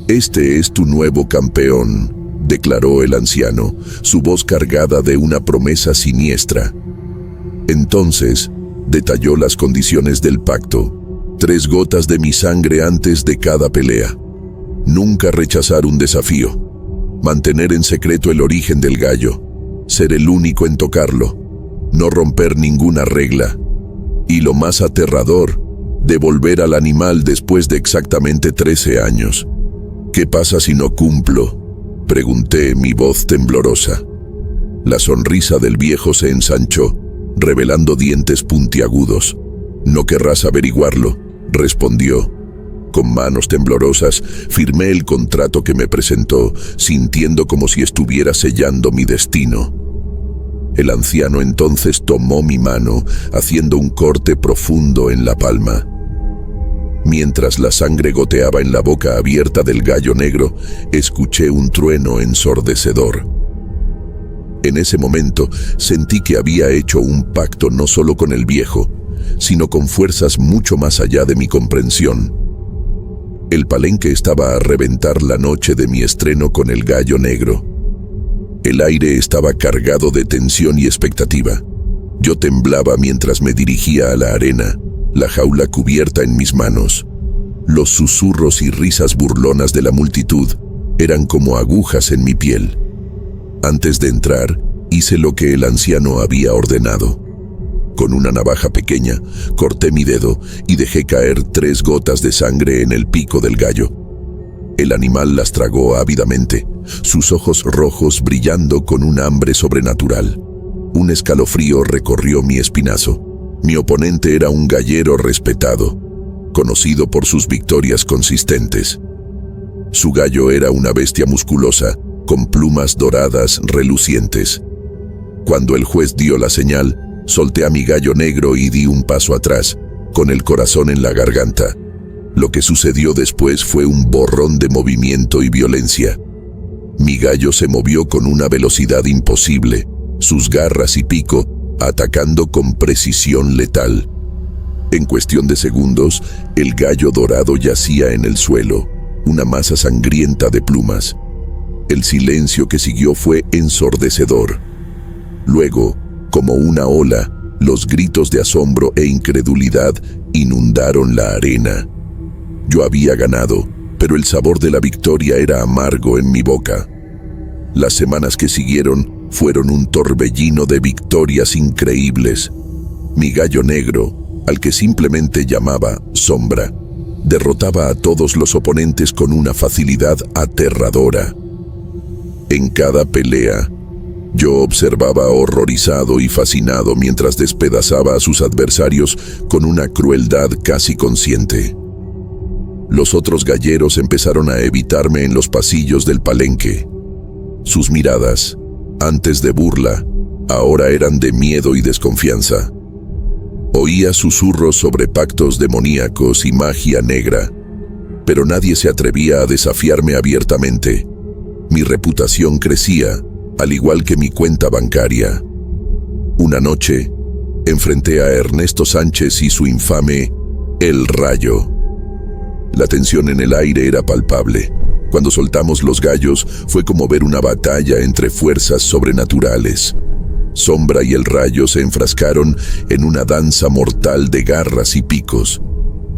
«Este es tu nuevo campeón», declaró el anciano, su voz cargada de una promesa siniestra. Entonces, detalló las condiciones del pacto. 3 gotas de mi sangre antes de cada pelea. Nunca rechazar un desafío. Mantener en secreto el origen del gallo. Ser el único en tocarlo. No romper ninguna regla. Y lo más aterrador, devolver al animal después de exactamente 13 años. «¿Qué pasa si no cumplo?», pregunté, mi voz temblorosa. La sonrisa del viejo se ensanchó, revelando dientes puntiagudos. «No querrás averiguarlo», respondió. Con manos temblorosas, firmé el contrato que me presentó, sintiendo como si estuviera sellando mi destino. El anciano entonces tomó mi mano, haciendo un corte profundo en la palma. Mientras la sangre goteaba en la boca abierta del gallo negro, escuché un trueno ensordecedor. En ese momento sentí que había hecho un pacto no solo con el viejo, sino con fuerzas mucho más allá de mi comprensión. El palenque estaba a reventar la noche de mi estreno con el gallo negro. El aire estaba cargado de tensión y expectativa. Yo temblaba mientras me dirigía a la arena, la jaula cubierta en mis manos. Los susurros y risas burlonas de la multitud eran como agujas en mi piel. Antes de entrar, hice lo que el anciano había ordenado. Con una navaja pequeña, corté mi dedo y dejé caer 3 gotas de sangre en el pico del gallo. El animal las tragó ávidamente, sus ojos rojos brillando con un hambre sobrenatural. Un escalofrío recorrió mi espinazo. Mi oponente era un gallero respetado, conocido por sus victorias consistentes. Su gallo era una bestia musculosa, con plumas doradas relucientes. Cuando el juez dio la señal, solté a mi gallo negro y di un paso atrás, con el corazón en la garganta. Lo que sucedió después fue un borrón de movimiento y violencia. Mi gallo se movió con una velocidad imposible, sus garras y pico atacando con precisión letal. En cuestión de segundos, el gallo dorado yacía en el suelo, una masa sangrienta de plumas. El silencio que siguió fue ensordecedor. Luego, como una ola, los gritos de asombro e incredulidad inundaron la arena. Yo había ganado, pero el sabor de la victoria era amargo en mi boca. Las semanas que siguieron fueron un torbellino de victorias increíbles. Mi gallo negro, al que simplemente llamaba Sombra, derrotaba a todos los oponentes con una facilidad aterradora. En cada pelea, yo observaba horrorizado y fascinado mientras despedazaba a sus adversarios con una crueldad casi consciente. Los otros galleros empezaron a evitarme en los pasillos del palenque. Sus miradas, antes de burla, ahora eran de miedo y desconfianza. Oía susurros sobre pactos demoníacos y magia negra, pero nadie se atrevía a desafiarme abiertamente. Mi reputación crecía, al igual que mi cuenta bancaria. Una noche, enfrenté a Ernesto Sánchez y su infame El Rayo. La tensión en el aire era palpable. Cuando soltamos los gallos, fue como ver una batalla entre fuerzas sobrenaturales. Sombra y El Rayo se enfrascaron en una danza mortal de garras y picos.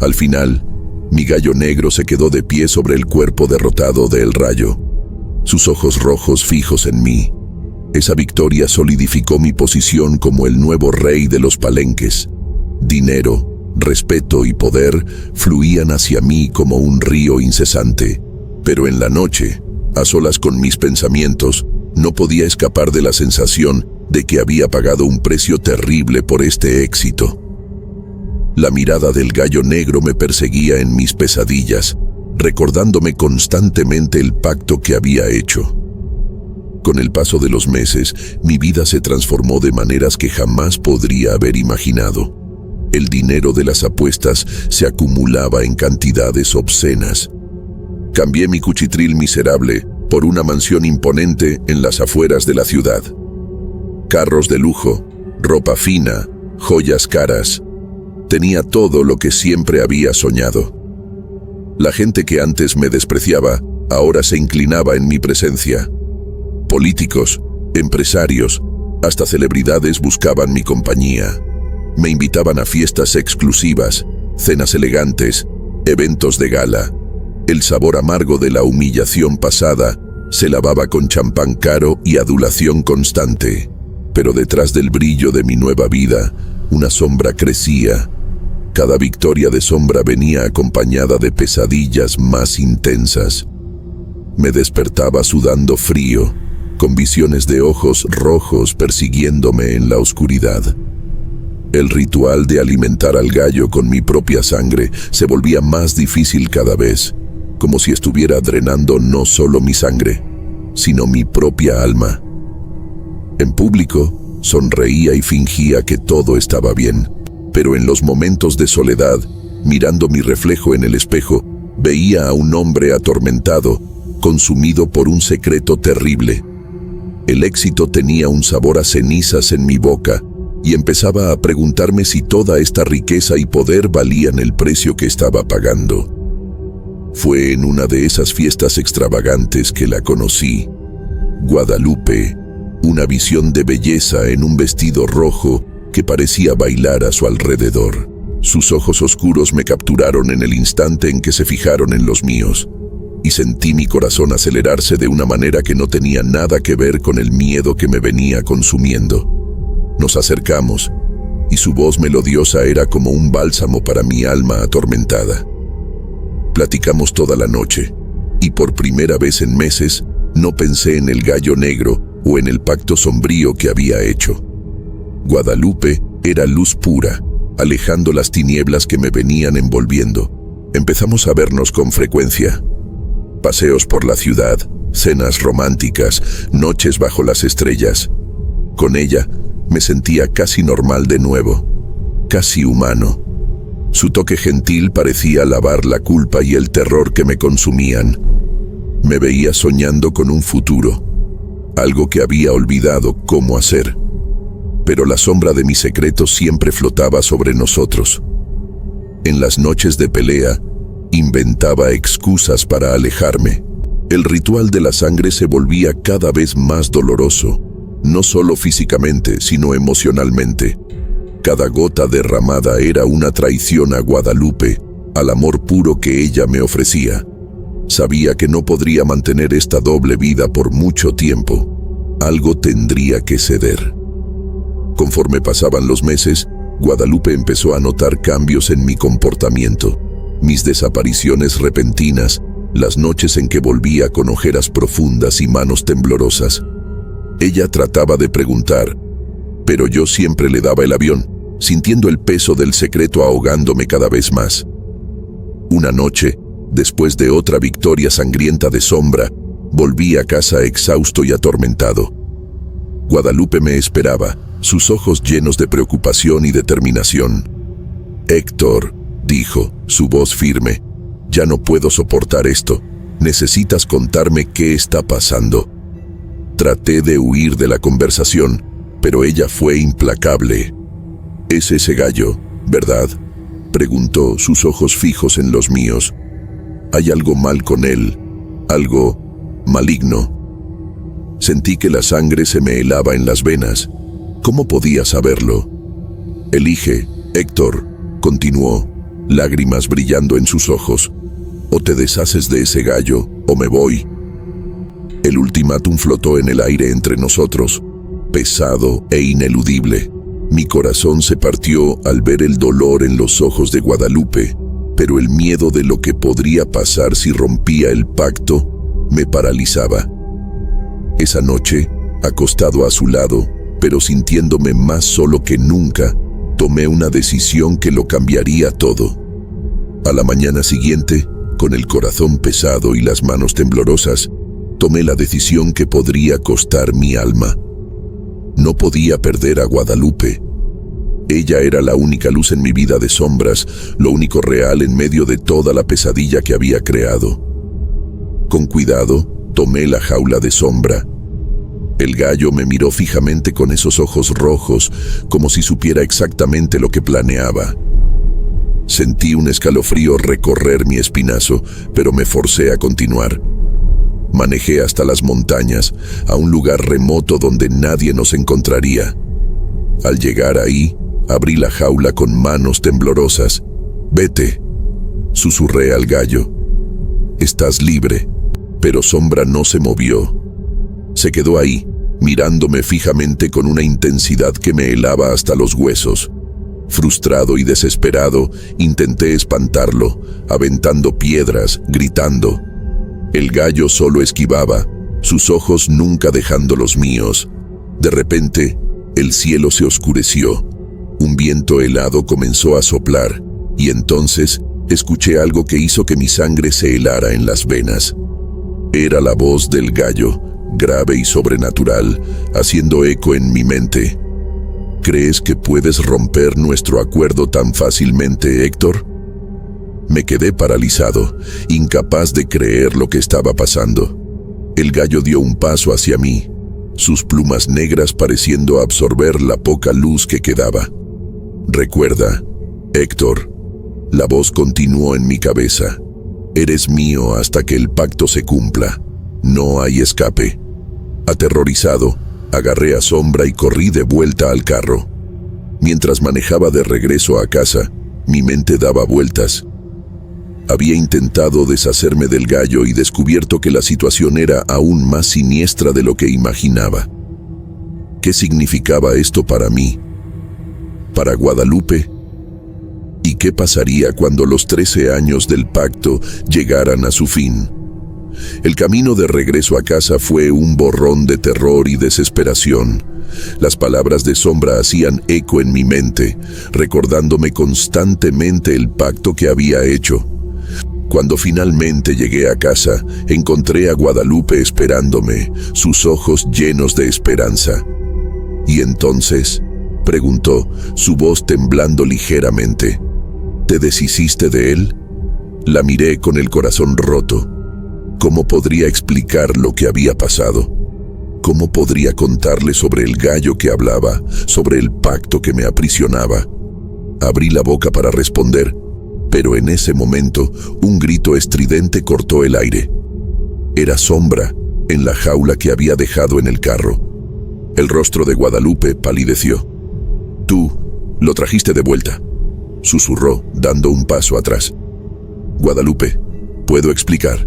Al final, mi gallo negro se quedó de pie sobre el cuerpo derrotado de El Rayo, sus ojos rojos fijos en mí. Esa victoria solidificó mi posición como el nuevo rey de los palenques. Dinero, respeto y poder fluían hacia mí como un río incesante. Pero en la noche, a solas con mis pensamientos, no podía escapar de la sensación de que había pagado un precio terrible por este éxito. La mirada del gallo negro me perseguía en mis pesadillas, recordándome constantemente el pacto que había hecho. Con el paso de los meses, mi vida se transformó de maneras que jamás podría haber imaginado. El dinero de las apuestas se acumulaba en cantidades obscenas. Cambié mi cuchitril miserable por una mansión imponente en las afueras de la ciudad. Carros de lujo, ropa fina, joyas caras. Tenía todo lo que siempre había soñado. La gente que antes me despreciaba, ahora se inclinaba en mi presencia. Políticos, empresarios, hasta celebridades buscaban mi compañía. Me invitaban a fiestas exclusivas, cenas elegantes, eventos de gala. El sabor amargo de la humillación pasada se lavaba con champán caro y adulación constante. Pero detrás del brillo de mi nueva vida, una sombra crecía. Cada victoria de Sombra venía acompañada de pesadillas más intensas. Me despertaba sudando frío, con visiones de ojos rojos persiguiéndome en la oscuridad. El ritual de alimentar al gallo con mi propia sangre se volvía más difícil cada vez, como si estuviera drenando no solo mi sangre, sino mi propia alma. En público, Sonreía y fingía que todo estaba bien, pero en los momentos de soledad, mirando mi reflejo en el espejo, veía a un hombre atormentado, consumido por un secreto terrible. El éxito tenía un sabor a cenizas en mi boca y empezaba a preguntarme si toda esta riqueza y poder valían el precio que estaba pagando. Fue en una de esas fiestas extravagantes que la conocí. Guadalupe, una visión de belleza en un vestido rojo que parecía bailar a su alrededor. Sus ojos oscuros me capturaron en el instante en que se fijaron en los míos, y sentí mi corazón acelerarse de una manera que no tenía nada que ver con el miedo que me venía consumiendo. Nos acercamos, y su voz melodiosa era como un bálsamo para mi alma atormentada. Platicamos toda la noche, y por primera vez en meses no pensé en el gallo negro o en el pacto sombrío que había hecho. Guadalupe era luz pura, alejando las tinieblas que me venían envolviendo. Empezamos a vernos con frecuencia. Paseos por la ciudad, cenas románticas, noches bajo las estrellas. Con ella me sentía casi normal de nuevo, casi humano. Su toque gentil parecía lavar la culpa y el terror que me consumían. Me veía soñando con un futuro, algo que había olvidado cómo hacer. Pero la sombra de mi secreto siempre flotaba sobre nosotros. En las noches de pelea, inventaba excusas para alejarme. El ritual de la sangre se volvía cada vez más doloroso, no solo físicamente, sino emocionalmente. Cada gota derramada era una traición a Guadalupe, al amor puro que ella me ofrecía. Sabía que no podría mantener esta doble vida por mucho tiempo. Algo tendría que ceder. Conforme pasaban los meses, Guadalupe empezó a notar cambios en mi comportamiento. Mis desapariciones repentinas, las noches en que volvía con ojeras profundas y manos temblorosas. Ella trataba de preguntar, pero yo siempre le daba el avión, sintiendo el peso del secreto ahogándome cada vez más. Una noche, después de otra victoria sangrienta de sombra, volví a casa exhausto y atormentado. Guadalupe me esperaba, sus ojos llenos de preocupación y determinación. «Héctor», dijo, su voz firme, «ya no puedo soportar esto. Necesitas contarme qué está pasando». Traté de huir de la conversación, pero ella fue implacable. «Es ese gallo, ¿verdad?», preguntó, sus ojos fijos en los míos. «Hay algo mal con él, algo maligno». Sentí que la sangre se me helaba en las venas. ¿Cómo podía saberlo? «Elige, Héctor», continuó, lágrimas brillando en sus ojos. «O te deshaces de ese gallo, o me voy». El ultimátum flotó en el aire entre nosotros, pesado e ineludible. Mi corazón se partió al ver el dolor en los ojos de Guadalupe, pero el miedo de lo que podría pasar si rompía el pacto me paralizaba. Esa noche, acostado a su lado, pero sintiéndome más solo que nunca, tomé una decisión que lo cambiaría todo. A la mañana siguiente, con el corazón pesado y las manos temblorosas, tomé la decisión que podría costar mi alma. No podía perder a Guadalupe. Ella era la única luz en mi vida de sombras, lo único real en medio de toda la pesadilla que había creado. Con cuidado, tomé la jaula de sombra. El gallo me miró fijamente con esos ojos rojos, como si supiera exactamente lo que planeaba. Sentí un escalofrío recorrer mi espinazo, pero me forcé a continuar. Manejé hasta las montañas, a un lugar remoto donde nadie nos encontraría. Al llegar ahí, abrí la jaula con manos temblorosas. «Vete», susurré al gallo. «Estás libre». Pero Sombra no se movió. Se quedó ahí, mirándome fijamente con una intensidad que me helaba hasta los huesos. Frustrado y desesperado, intenté espantarlo, aventando piedras, gritando. El gallo solo esquivaba, sus ojos nunca dejando los míos. De repente, el cielo se oscureció. Un viento helado comenzó a soplar, y entonces escuché algo que hizo que mi sangre se helara en las venas. Era la voz del gallo, grave y sobrenatural, haciendo eco en mi mente. ¿Crees que puedes romper nuestro acuerdo tan fácilmente, Héctor? Me quedé paralizado, incapaz de creer lo que estaba pasando. El gallo dio un paso hacia mí, sus plumas negras pareciendo absorber la poca luz que quedaba. Recuerda, Héctor, la voz continuó en mi cabeza. Eres mío hasta que el pacto se cumpla. No hay escape. Aterrorizado, agarré a Sombra y corrí de vuelta al carro. Mientras manejaba de regreso a casa, mi mente daba vueltas. Había intentado deshacerme del gallo y descubierto que la situación era aún más siniestra de lo que imaginaba. ¿Qué significaba esto para mí? ¿Para Guadalupe? ¿Y qué pasaría cuando los 13 años del pacto llegaran a su fin? El camino de regreso a casa fue un borrón de terror y desesperación. Las palabras de Sombra hacían eco en mi mente, recordándome constantemente el pacto que había hecho. Cuando finalmente llegué a casa, encontré a Guadalupe esperándome, sus ojos llenos de esperanza. ¿Y entonces?, preguntó, su voz temblando ligeramente. ¿Te deshiciste de él? La miré con el corazón roto. ¿Cómo podría explicar lo que había pasado? ¿Cómo podría contarle sobre el gallo que hablaba, sobre el pacto que me aprisionaba? Abrí la boca para responder, pero en ese momento un grito estridente cortó el aire. Era Sombra, en la jaula que había dejado en el carro. El rostro de Guadalupe palideció. «Tú lo trajiste de vuelta», susurró, dando un paso atrás. «Guadalupe, ¿puedo explicar?».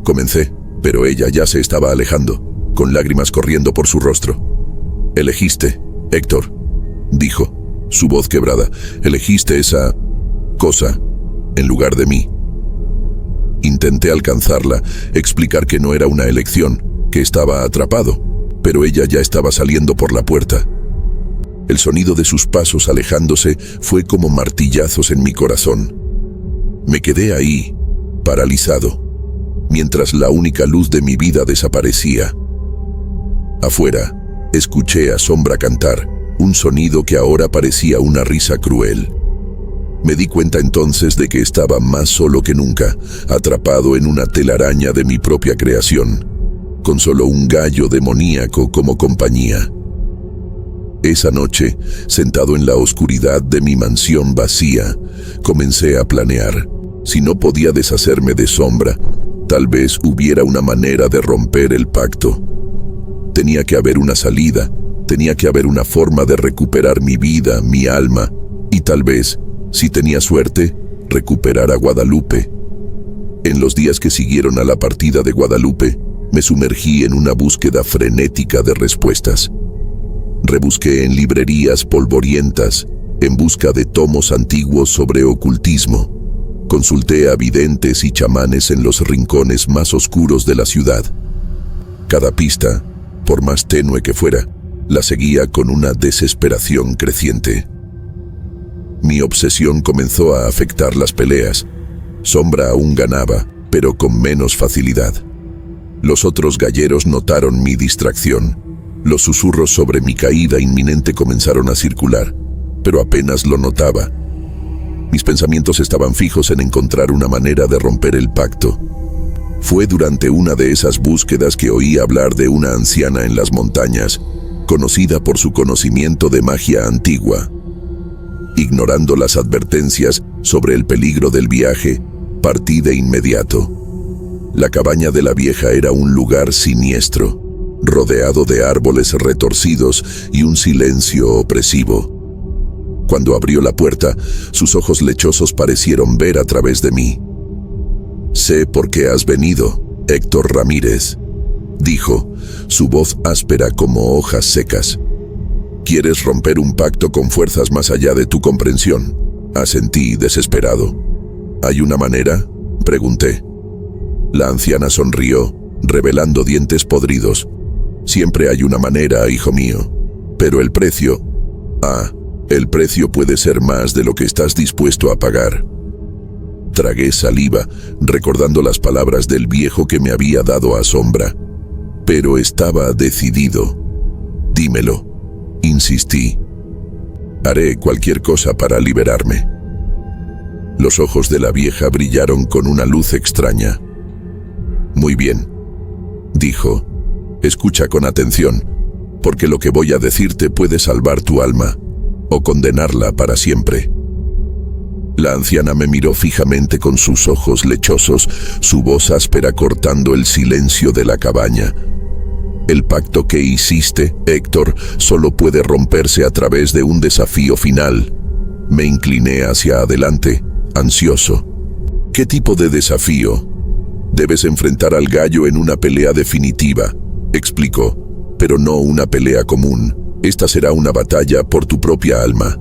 Comencé, pero ella ya se estaba alejando, con lágrimas corriendo por su rostro. «Elegiste, Héctor», dijo, su voz quebrada. «Elegiste esa cosa en lugar de mí». Intenté alcanzarla, explicar que no era una elección, que estaba atrapado, pero ella ya estaba saliendo por la puerta. El sonido de sus pasos alejándose fue como martillazos en mi corazón. Me quedé ahí, paralizado, mientras la única luz de mi vida desaparecía. Afuera, escuché a Sombra cantar, un sonido que ahora parecía una risa cruel. Me di cuenta entonces de que estaba más solo que nunca, atrapado en una telaraña de mi propia creación, con solo un gallo demoníaco como compañía. Esa noche, sentado en la oscuridad de mi mansión vacía, comencé a planear. Si no podía deshacerme de Sombra, tal vez hubiera una manera de romper el pacto. Tenía que haber una salida, tenía que haber una forma de recuperar mi vida, mi alma, y tal vez, si tenía suerte, recuperar a Guadalupe. En los días que siguieron a la partida de Guadalupe, me sumergí en una búsqueda frenética de respuestas. Rebusqué en librerías polvorientas, en busca de tomos antiguos sobre ocultismo. Consulté a videntes y chamanes en los rincones más oscuros de la ciudad. Cada pista, por más tenue que fuera, la seguía con una desesperación creciente. Mi obsesión comenzó a afectar las peleas. Sombra aún ganaba, pero con menos facilidad. Los otros galleros notaron mi distracción. Los susurros sobre mi caída inminente comenzaron a circular, pero apenas lo notaba. Mis pensamientos estaban fijos en encontrar una manera de romper el pacto. Fue durante una de esas búsquedas que oí hablar de una anciana en las montañas, conocida por su conocimiento de magia antigua. Ignorando las advertencias sobre el peligro del viaje, partí de inmediato. La cabaña de la vieja era un lugar siniestro, rodeado de árboles retorcidos y un silencio opresivo. Cuando abrió la puerta, sus ojos lechosos parecieron ver a través de mí. «Sé por qué has venido, Héctor Ramírez», dijo, su voz áspera como hojas secas. «Quieres romper un pacto con fuerzas más allá de tu comprensión», asentí desesperado. «¿Hay una manera?», pregunté. La anciana sonrió, revelando dientes podridos. «Siempre hay una manera, hijo mío. Pero el precio... el precio puede ser más de lo que estás dispuesto a pagar». Tragué saliva, recordando las palabras del viejo que me había dado a Sombra. Pero estaba decidido. «Dímelo», insistí. Haré cualquier cosa para liberarme. Los ojos de la vieja brillaron con una luz extraña. Muy bien, dijo. Escucha con atención, porque lo que voy a decirte puede salvar tu alma o condenarla para siempre. La anciana me miró fijamente con sus ojos lechosos, su voz áspera cortando el silencio de la cabaña. El pacto que hiciste, Héctor, solo puede romperse a través de un desafío final. Me incliné hacia adelante, ansioso. ¿Qué tipo de desafío? Debes enfrentar al gallo en una pelea definitiva, explicó, pero no una pelea común. Esta será una batalla por tu propia alma.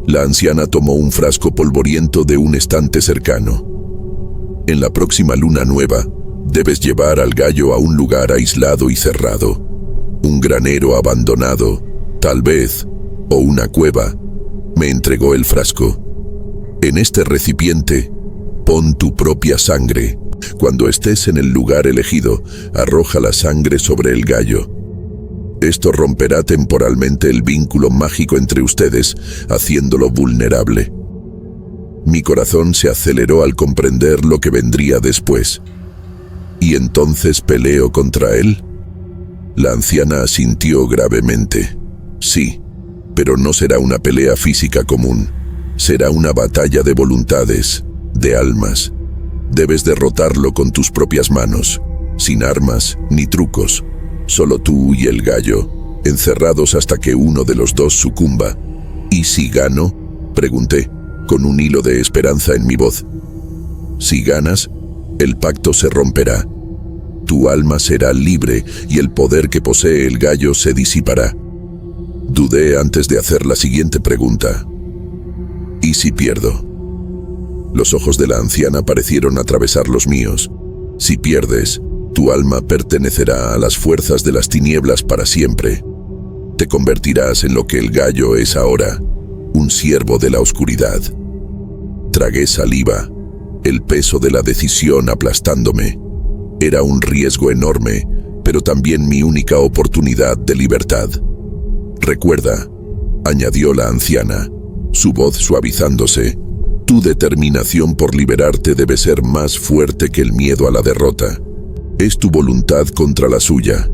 La anciana tomó un frasco polvoriento de un estante cercano. En la próxima luna nueva, debes llevar al gallo a un lugar aislado y cerrado. Un granero abandonado, tal vez, o una cueva. Me entregó el frasco. En este recipiente, pon tu propia sangre. Cuando estés en el lugar elegido, arroja la sangre sobre el gallo. Esto romperá temporalmente el vínculo mágico entre ustedes, haciéndolo vulnerable. Mi corazón se aceleró al comprender lo que vendría después. ¿Y entonces peleo contra él? La anciana asintió gravemente. Sí, pero no será una pelea física común. Será una batalla de voluntades, de almas. Debes derrotarlo con tus propias manos, sin armas ni trucos. Solo tú y el gallo, encerrados hasta que uno de los dos sucumba. ¿Y si gano?, pregunté, con un hilo de esperanza en mi voz. Si ganas, el pacto se romperá. Tu alma será libre y el poder que posee el gallo se disipará. Dudé antes de hacer la siguiente pregunta. ¿Y si pierdo? Los ojos de la anciana parecieron atravesar los míos. Si pierdes, tu alma pertenecerá a las fuerzas de las tinieblas para siempre. Te convertirás en lo que el gallo es ahora, un siervo de la oscuridad. Tragué saliva, el peso de la decisión aplastándome. Era un riesgo enorme, pero también mi única oportunidad de libertad. Recuerda, añadió la anciana, su voz suavizándose, tu determinación por liberarte debe ser más fuerte que el miedo a la derrota. Es tu voluntad contra la suya.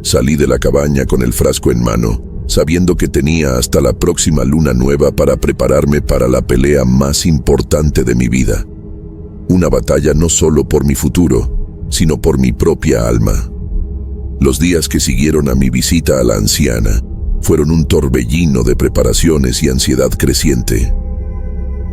Salí de la cabaña con el frasco en mano, sabiendo que tenía hasta la próxima luna nueva para prepararme para la pelea más importante de mi vida. Una batalla no solo por mi futuro, sino por mi propia alma. Los días que siguieron a mi visita a la anciana fueron un torbellino de preparaciones y ansiedad creciente.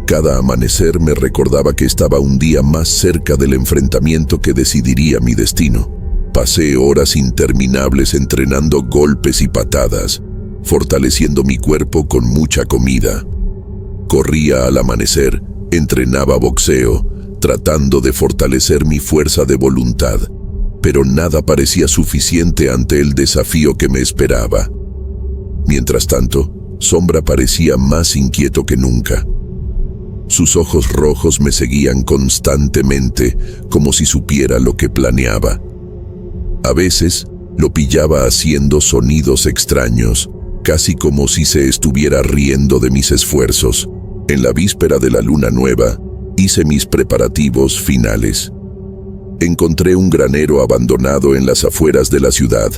Cada amanecer me recordaba que estaba un día más cerca del enfrentamiento que decidiría mi destino. Pasé horas interminables entrenando golpes y patadas, fortaleciendo mi cuerpo con mucha comida. Corría al amanecer, entrenaba boxeo, tratando de fortalecer mi fuerza de voluntad, pero nada parecía suficiente ante el desafío que me esperaba. Mientras tanto, Sombra parecía más inquieto que nunca. Sus ojos rojos me seguían constantemente, como si supiera lo que planeaba. A veces, lo pillaba haciendo sonidos extraños, casi como si se estuviera riendo de mis esfuerzos. En la víspera de la luna nueva, hice mis preparativos finales. Encontré un granero abandonado en las afueras de la ciudad,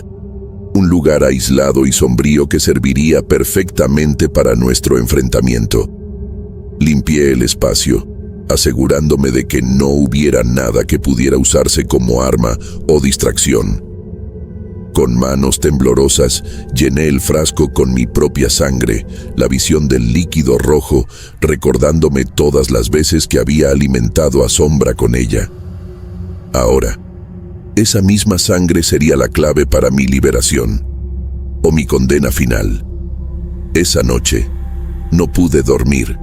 un lugar aislado y sombrío que serviría perfectamente para nuestro enfrentamiento. Limpié el espacio, asegurándome de que no hubiera nada que pudiera usarse como arma o distracción. Con manos temblorosas, llené el frasco con mi propia sangre, la visión del líquido rojo, recordándome todas las veces que había alimentado a Sombra con ella. Ahora, esa misma sangre sería la clave para mi liberación, o mi condena final. Esa noche, no pude dormir.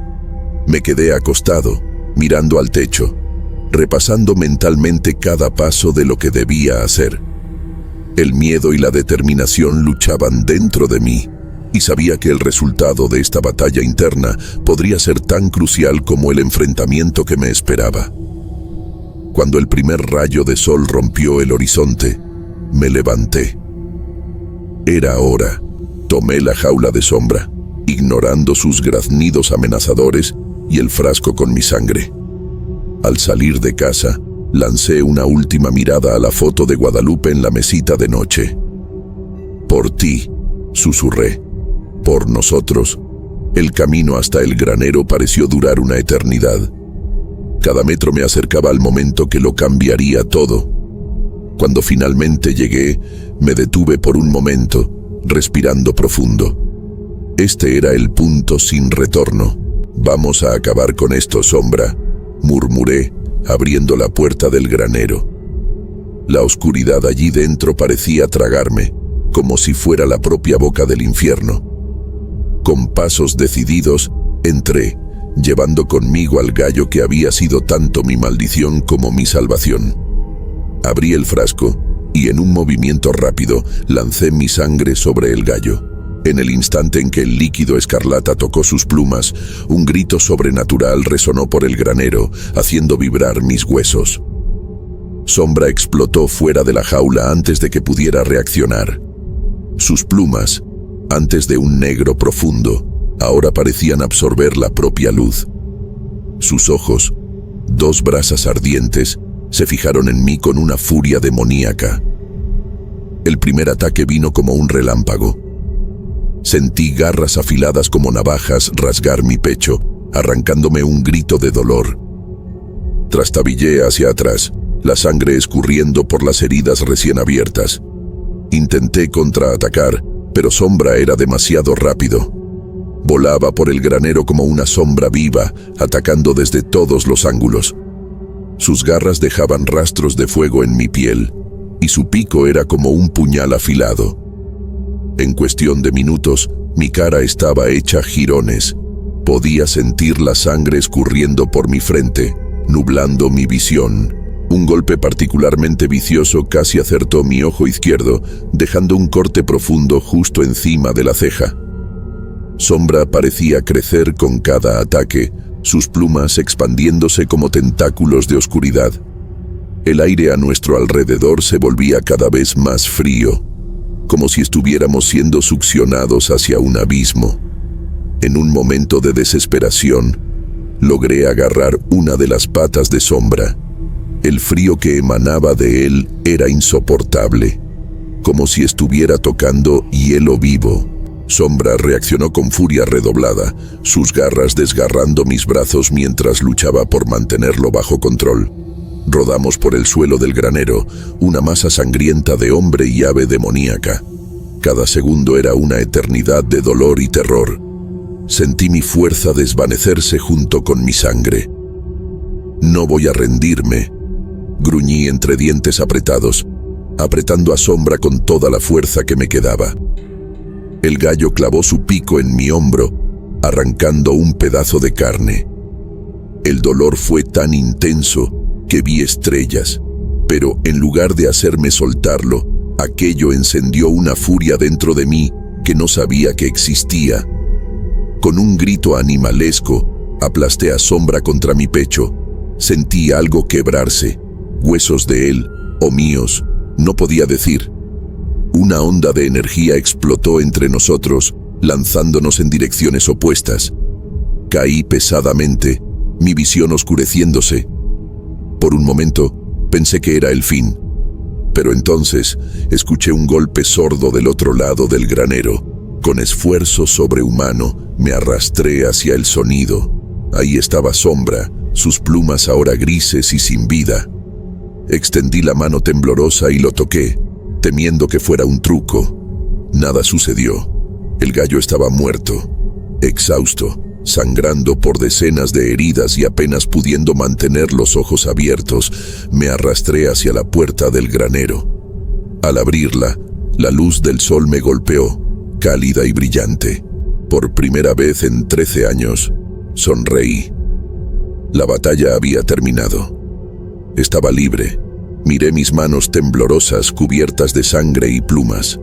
Me quedé acostado, mirando al techo, repasando mentalmente cada paso de lo que debía hacer. El miedo y la determinación luchaban dentro de mí, y sabía que el resultado de esta batalla interna podría ser tan crucial como el enfrentamiento que me esperaba. Cuando el primer rayo de sol rompió el horizonte, me levanté. Era hora. Tomé la jaula de Sombra y ignorando sus graznidos amenazadores y el frasco con mi sangre. Al salir de casa, lancé una última mirada a la foto de Guadalupe en la mesita de noche. Por ti, susurré. Por nosotros. El camino hasta el granero pareció durar una eternidad. Cada metro me acercaba al momento que lo cambiaría todo. Cuando finalmente llegué, me detuve por un momento, respirando profundo. Este era el punto sin retorno. Vamos a acabar con esto, Sombra, murmuré, abriendo la puerta del granero. La oscuridad allí dentro parecía tragarme, como si fuera la propia boca del infierno. Con pasos decididos, entré, llevando conmigo al gallo que había sido tanto mi maldición como mi salvación. Abrí el frasco y en un movimiento rápido lancé mi sangre sobre el gallo. En el instante en que el líquido escarlata tocó sus plumas, un grito sobrenatural resonó por el granero, haciendo vibrar mis huesos. Sombra explotó fuera de la jaula antes de que pudiera reaccionar. Sus plumas, antes de un negro profundo, ahora parecían absorber la propia luz. Sus ojos, dos brasas ardientes, se fijaron en mí con una furia demoníaca. El primer ataque vino como un relámpago. Sentí garras afiladas como navajas rasgar mi pecho, arrancándome un grito de dolor. Trastabillé hacia atrás, la sangre escurriendo por las heridas recién abiertas. Intenté contraatacar, pero Sombra era demasiado rápido. Volaba por el granero como una sombra viva, atacando desde todos los ángulos. Sus garras dejaban rastros de fuego en mi piel, y su pico era como un puñal afilado. En cuestión de minutos, mi cara estaba hecha jirones. Podía sentir la sangre escurriendo por mi frente, nublando mi visión. Un golpe particularmente vicioso casi acertó mi ojo izquierdo, dejando un corte profundo justo encima de la ceja. Sombra parecía crecer con cada ataque, sus plumas expandiéndose como tentáculos de oscuridad. El aire a nuestro alrededor se volvía cada vez más frío, como si estuviéramos siendo succionados hacia un abismo. En un momento de desesperación, logré agarrar una de las patas de Sombra. El frío que emanaba de él era insoportable, como si estuviera tocando hielo vivo. Sombra reaccionó con furia redoblada, sus garras desgarrando mis brazos mientras luchaba por mantenerlo bajo control. Rodamos por el suelo del granero, una masa sangrienta de hombre y ave demoníaca. Cada segundo era una eternidad de dolor y terror. Sentí mi fuerza desvanecerse junto con mi sangre. No voy a rendirme, gruñí entre dientes apretados, apretando a Sombra con toda la fuerza que me quedaba. El gallo clavó su pico en mi hombro, arrancando un pedazo de carne. El dolor fue tan intenso que vi estrellas, pero en lugar de hacerme soltarlo, aquello encendió una furia dentro de mí que no sabía que existía. Con un grito animalesco, aplasté a Sombra contra mi pecho. Sentí algo quebrarse, huesos de él, o míos, no podía decir. Una onda de energía explotó entre nosotros, lanzándonos en direcciones opuestas. Caí pesadamente, mi visión oscureciéndose. Por un momento, pensé que era el fin. Pero entonces, escuché un golpe sordo del otro lado del granero. Con esfuerzo sobrehumano, me arrastré hacia el sonido. Ahí estaba Sombra, sus plumas ahora grises y sin vida. Extendí la mano temblorosa y lo toqué, temiendo que fuera un truco. Nada sucedió. El gallo estaba muerto, exhausto, sangrando por decenas de heridas y apenas pudiendo mantener los ojos abiertos, me arrastré hacia la puerta del granero. Al abrirla, la luz del sol me golpeó, cálida y brillante. Por primera vez en 13 años, sonreí. La batalla había terminado. Estaba libre. Miré mis manos temblorosas cubiertas de sangre y plumas.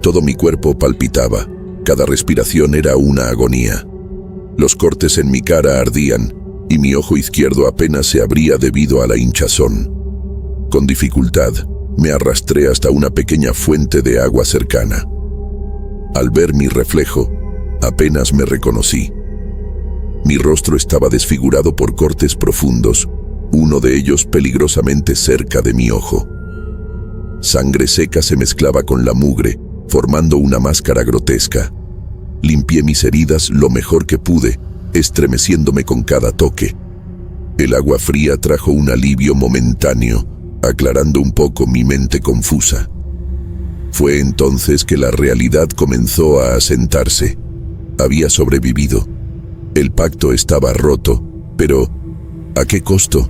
Todo mi cuerpo palpitaba. Cada respiración era una agonía. Los cortes en mi cara ardían y mi ojo izquierdo apenas se abría debido a la hinchazón. Con dificultad, me arrastré hasta una pequeña fuente de agua cercana. Al ver mi reflejo, Apenas me reconocí. Mi rostro estaba desfigurado por cortes profundos, uno de ellos peligrosamente cerca de mi ojo. Sangre seca se mezclaba con la mugre, formando una máscara grotesca. Limpié mis heridas lo mejor que pude, estremeciéndome con cada toque. El agua fría trajo un alivio momentáneo, aclarando un poco mi mente confusa. Fue entonces que la realidad comenzó a asentarse. Había sobrevivido. El pacto estaba roto, pero ¿a qué costo?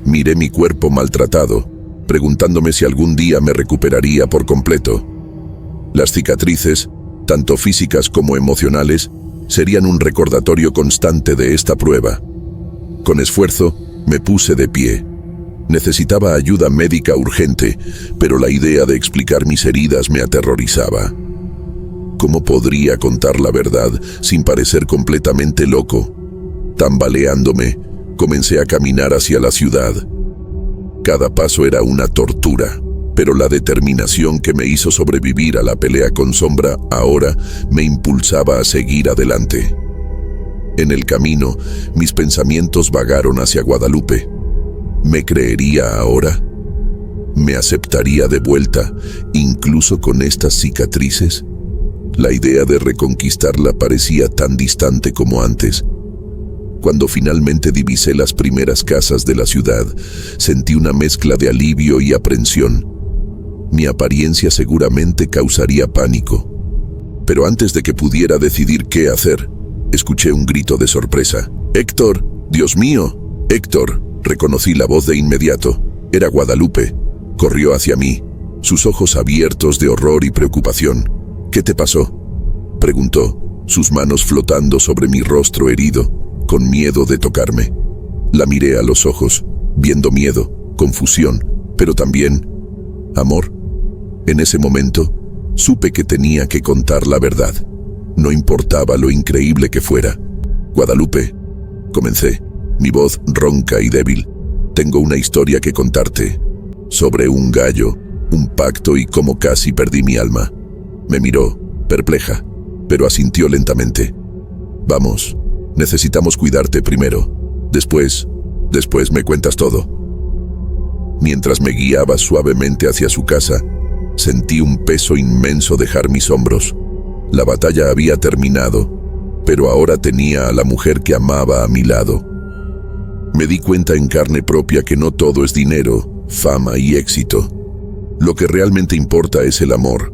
Miré mi cuerpo maltratado, preguntándome si algún día me recuperaría por completo. Las cicatrices, tanto físicas como emocionales, serían un recordatorio constante de esta prueba. Con esfuerzo, me puse de pie. Necesitaba ayuda médica urgente, pero la idea de explicar mis heridas me aterrorizaba. ¿Cómo podría contar la verdad sin parecer completamente loco? Tambaleándome, comencé a caminar hacia la ciudad. Cada paso era una tortura, pero la determinación que me hizo sobrevivir a la pelea con Sombra ahora me impulsaba a seguir adelante. En el camino, mis pensamientos vagaron hacia Guadalupe. ¿Me creería ahora? ¿Me aceptaría de vuelta, incluso con estas cicatrices? La idea de reconquistarla parecía tan distante como antes. Cuando finalmente divisé las primeras casas de la ciudad, sentí una mezcla de alivio y aprensión. Mi apariencia seguramente causaría pánico. Pero antes de que pudiera decidir qué hacer, escuché un grito de sorpresa. «¡Héctor! ¡Dios mío! ¡Héctor!». Reconocí la voz de inmediato. Era Guadalupe. Corrió hacia mí, sus ojos abiertos de horror y preocupación. «¿Qué te pasó?», preguntó, sus manos flotando sobre mi rostro herido, con miedo de tocarme. La miré a los ojos, viendo miedo, confusión, pero también amor. En ese momento, supe que tenía que contar la verdad. No importaba lo increíble que fuera. «Guadalupe», comencé, mi voz ronca y débil. «Tengo una historia que contarte. Sobre un gallo, un pacto y cómo casi perdí mi alma». Me miró, perpleja, pero asintió lentamente. «Vamos, necesitamos cuidarte primero. Después me cuentas todo». Mientras me guiaba suavemente hacia su casa, sentí un peso inmenso dejar mis hombros. La batalla había terminado, pero ahora tenía a la mujer que amaba a mi lado. Me di cuenta en carne propia que no todo es dinero, fama y éxito. Lo que realmente importa es el amor.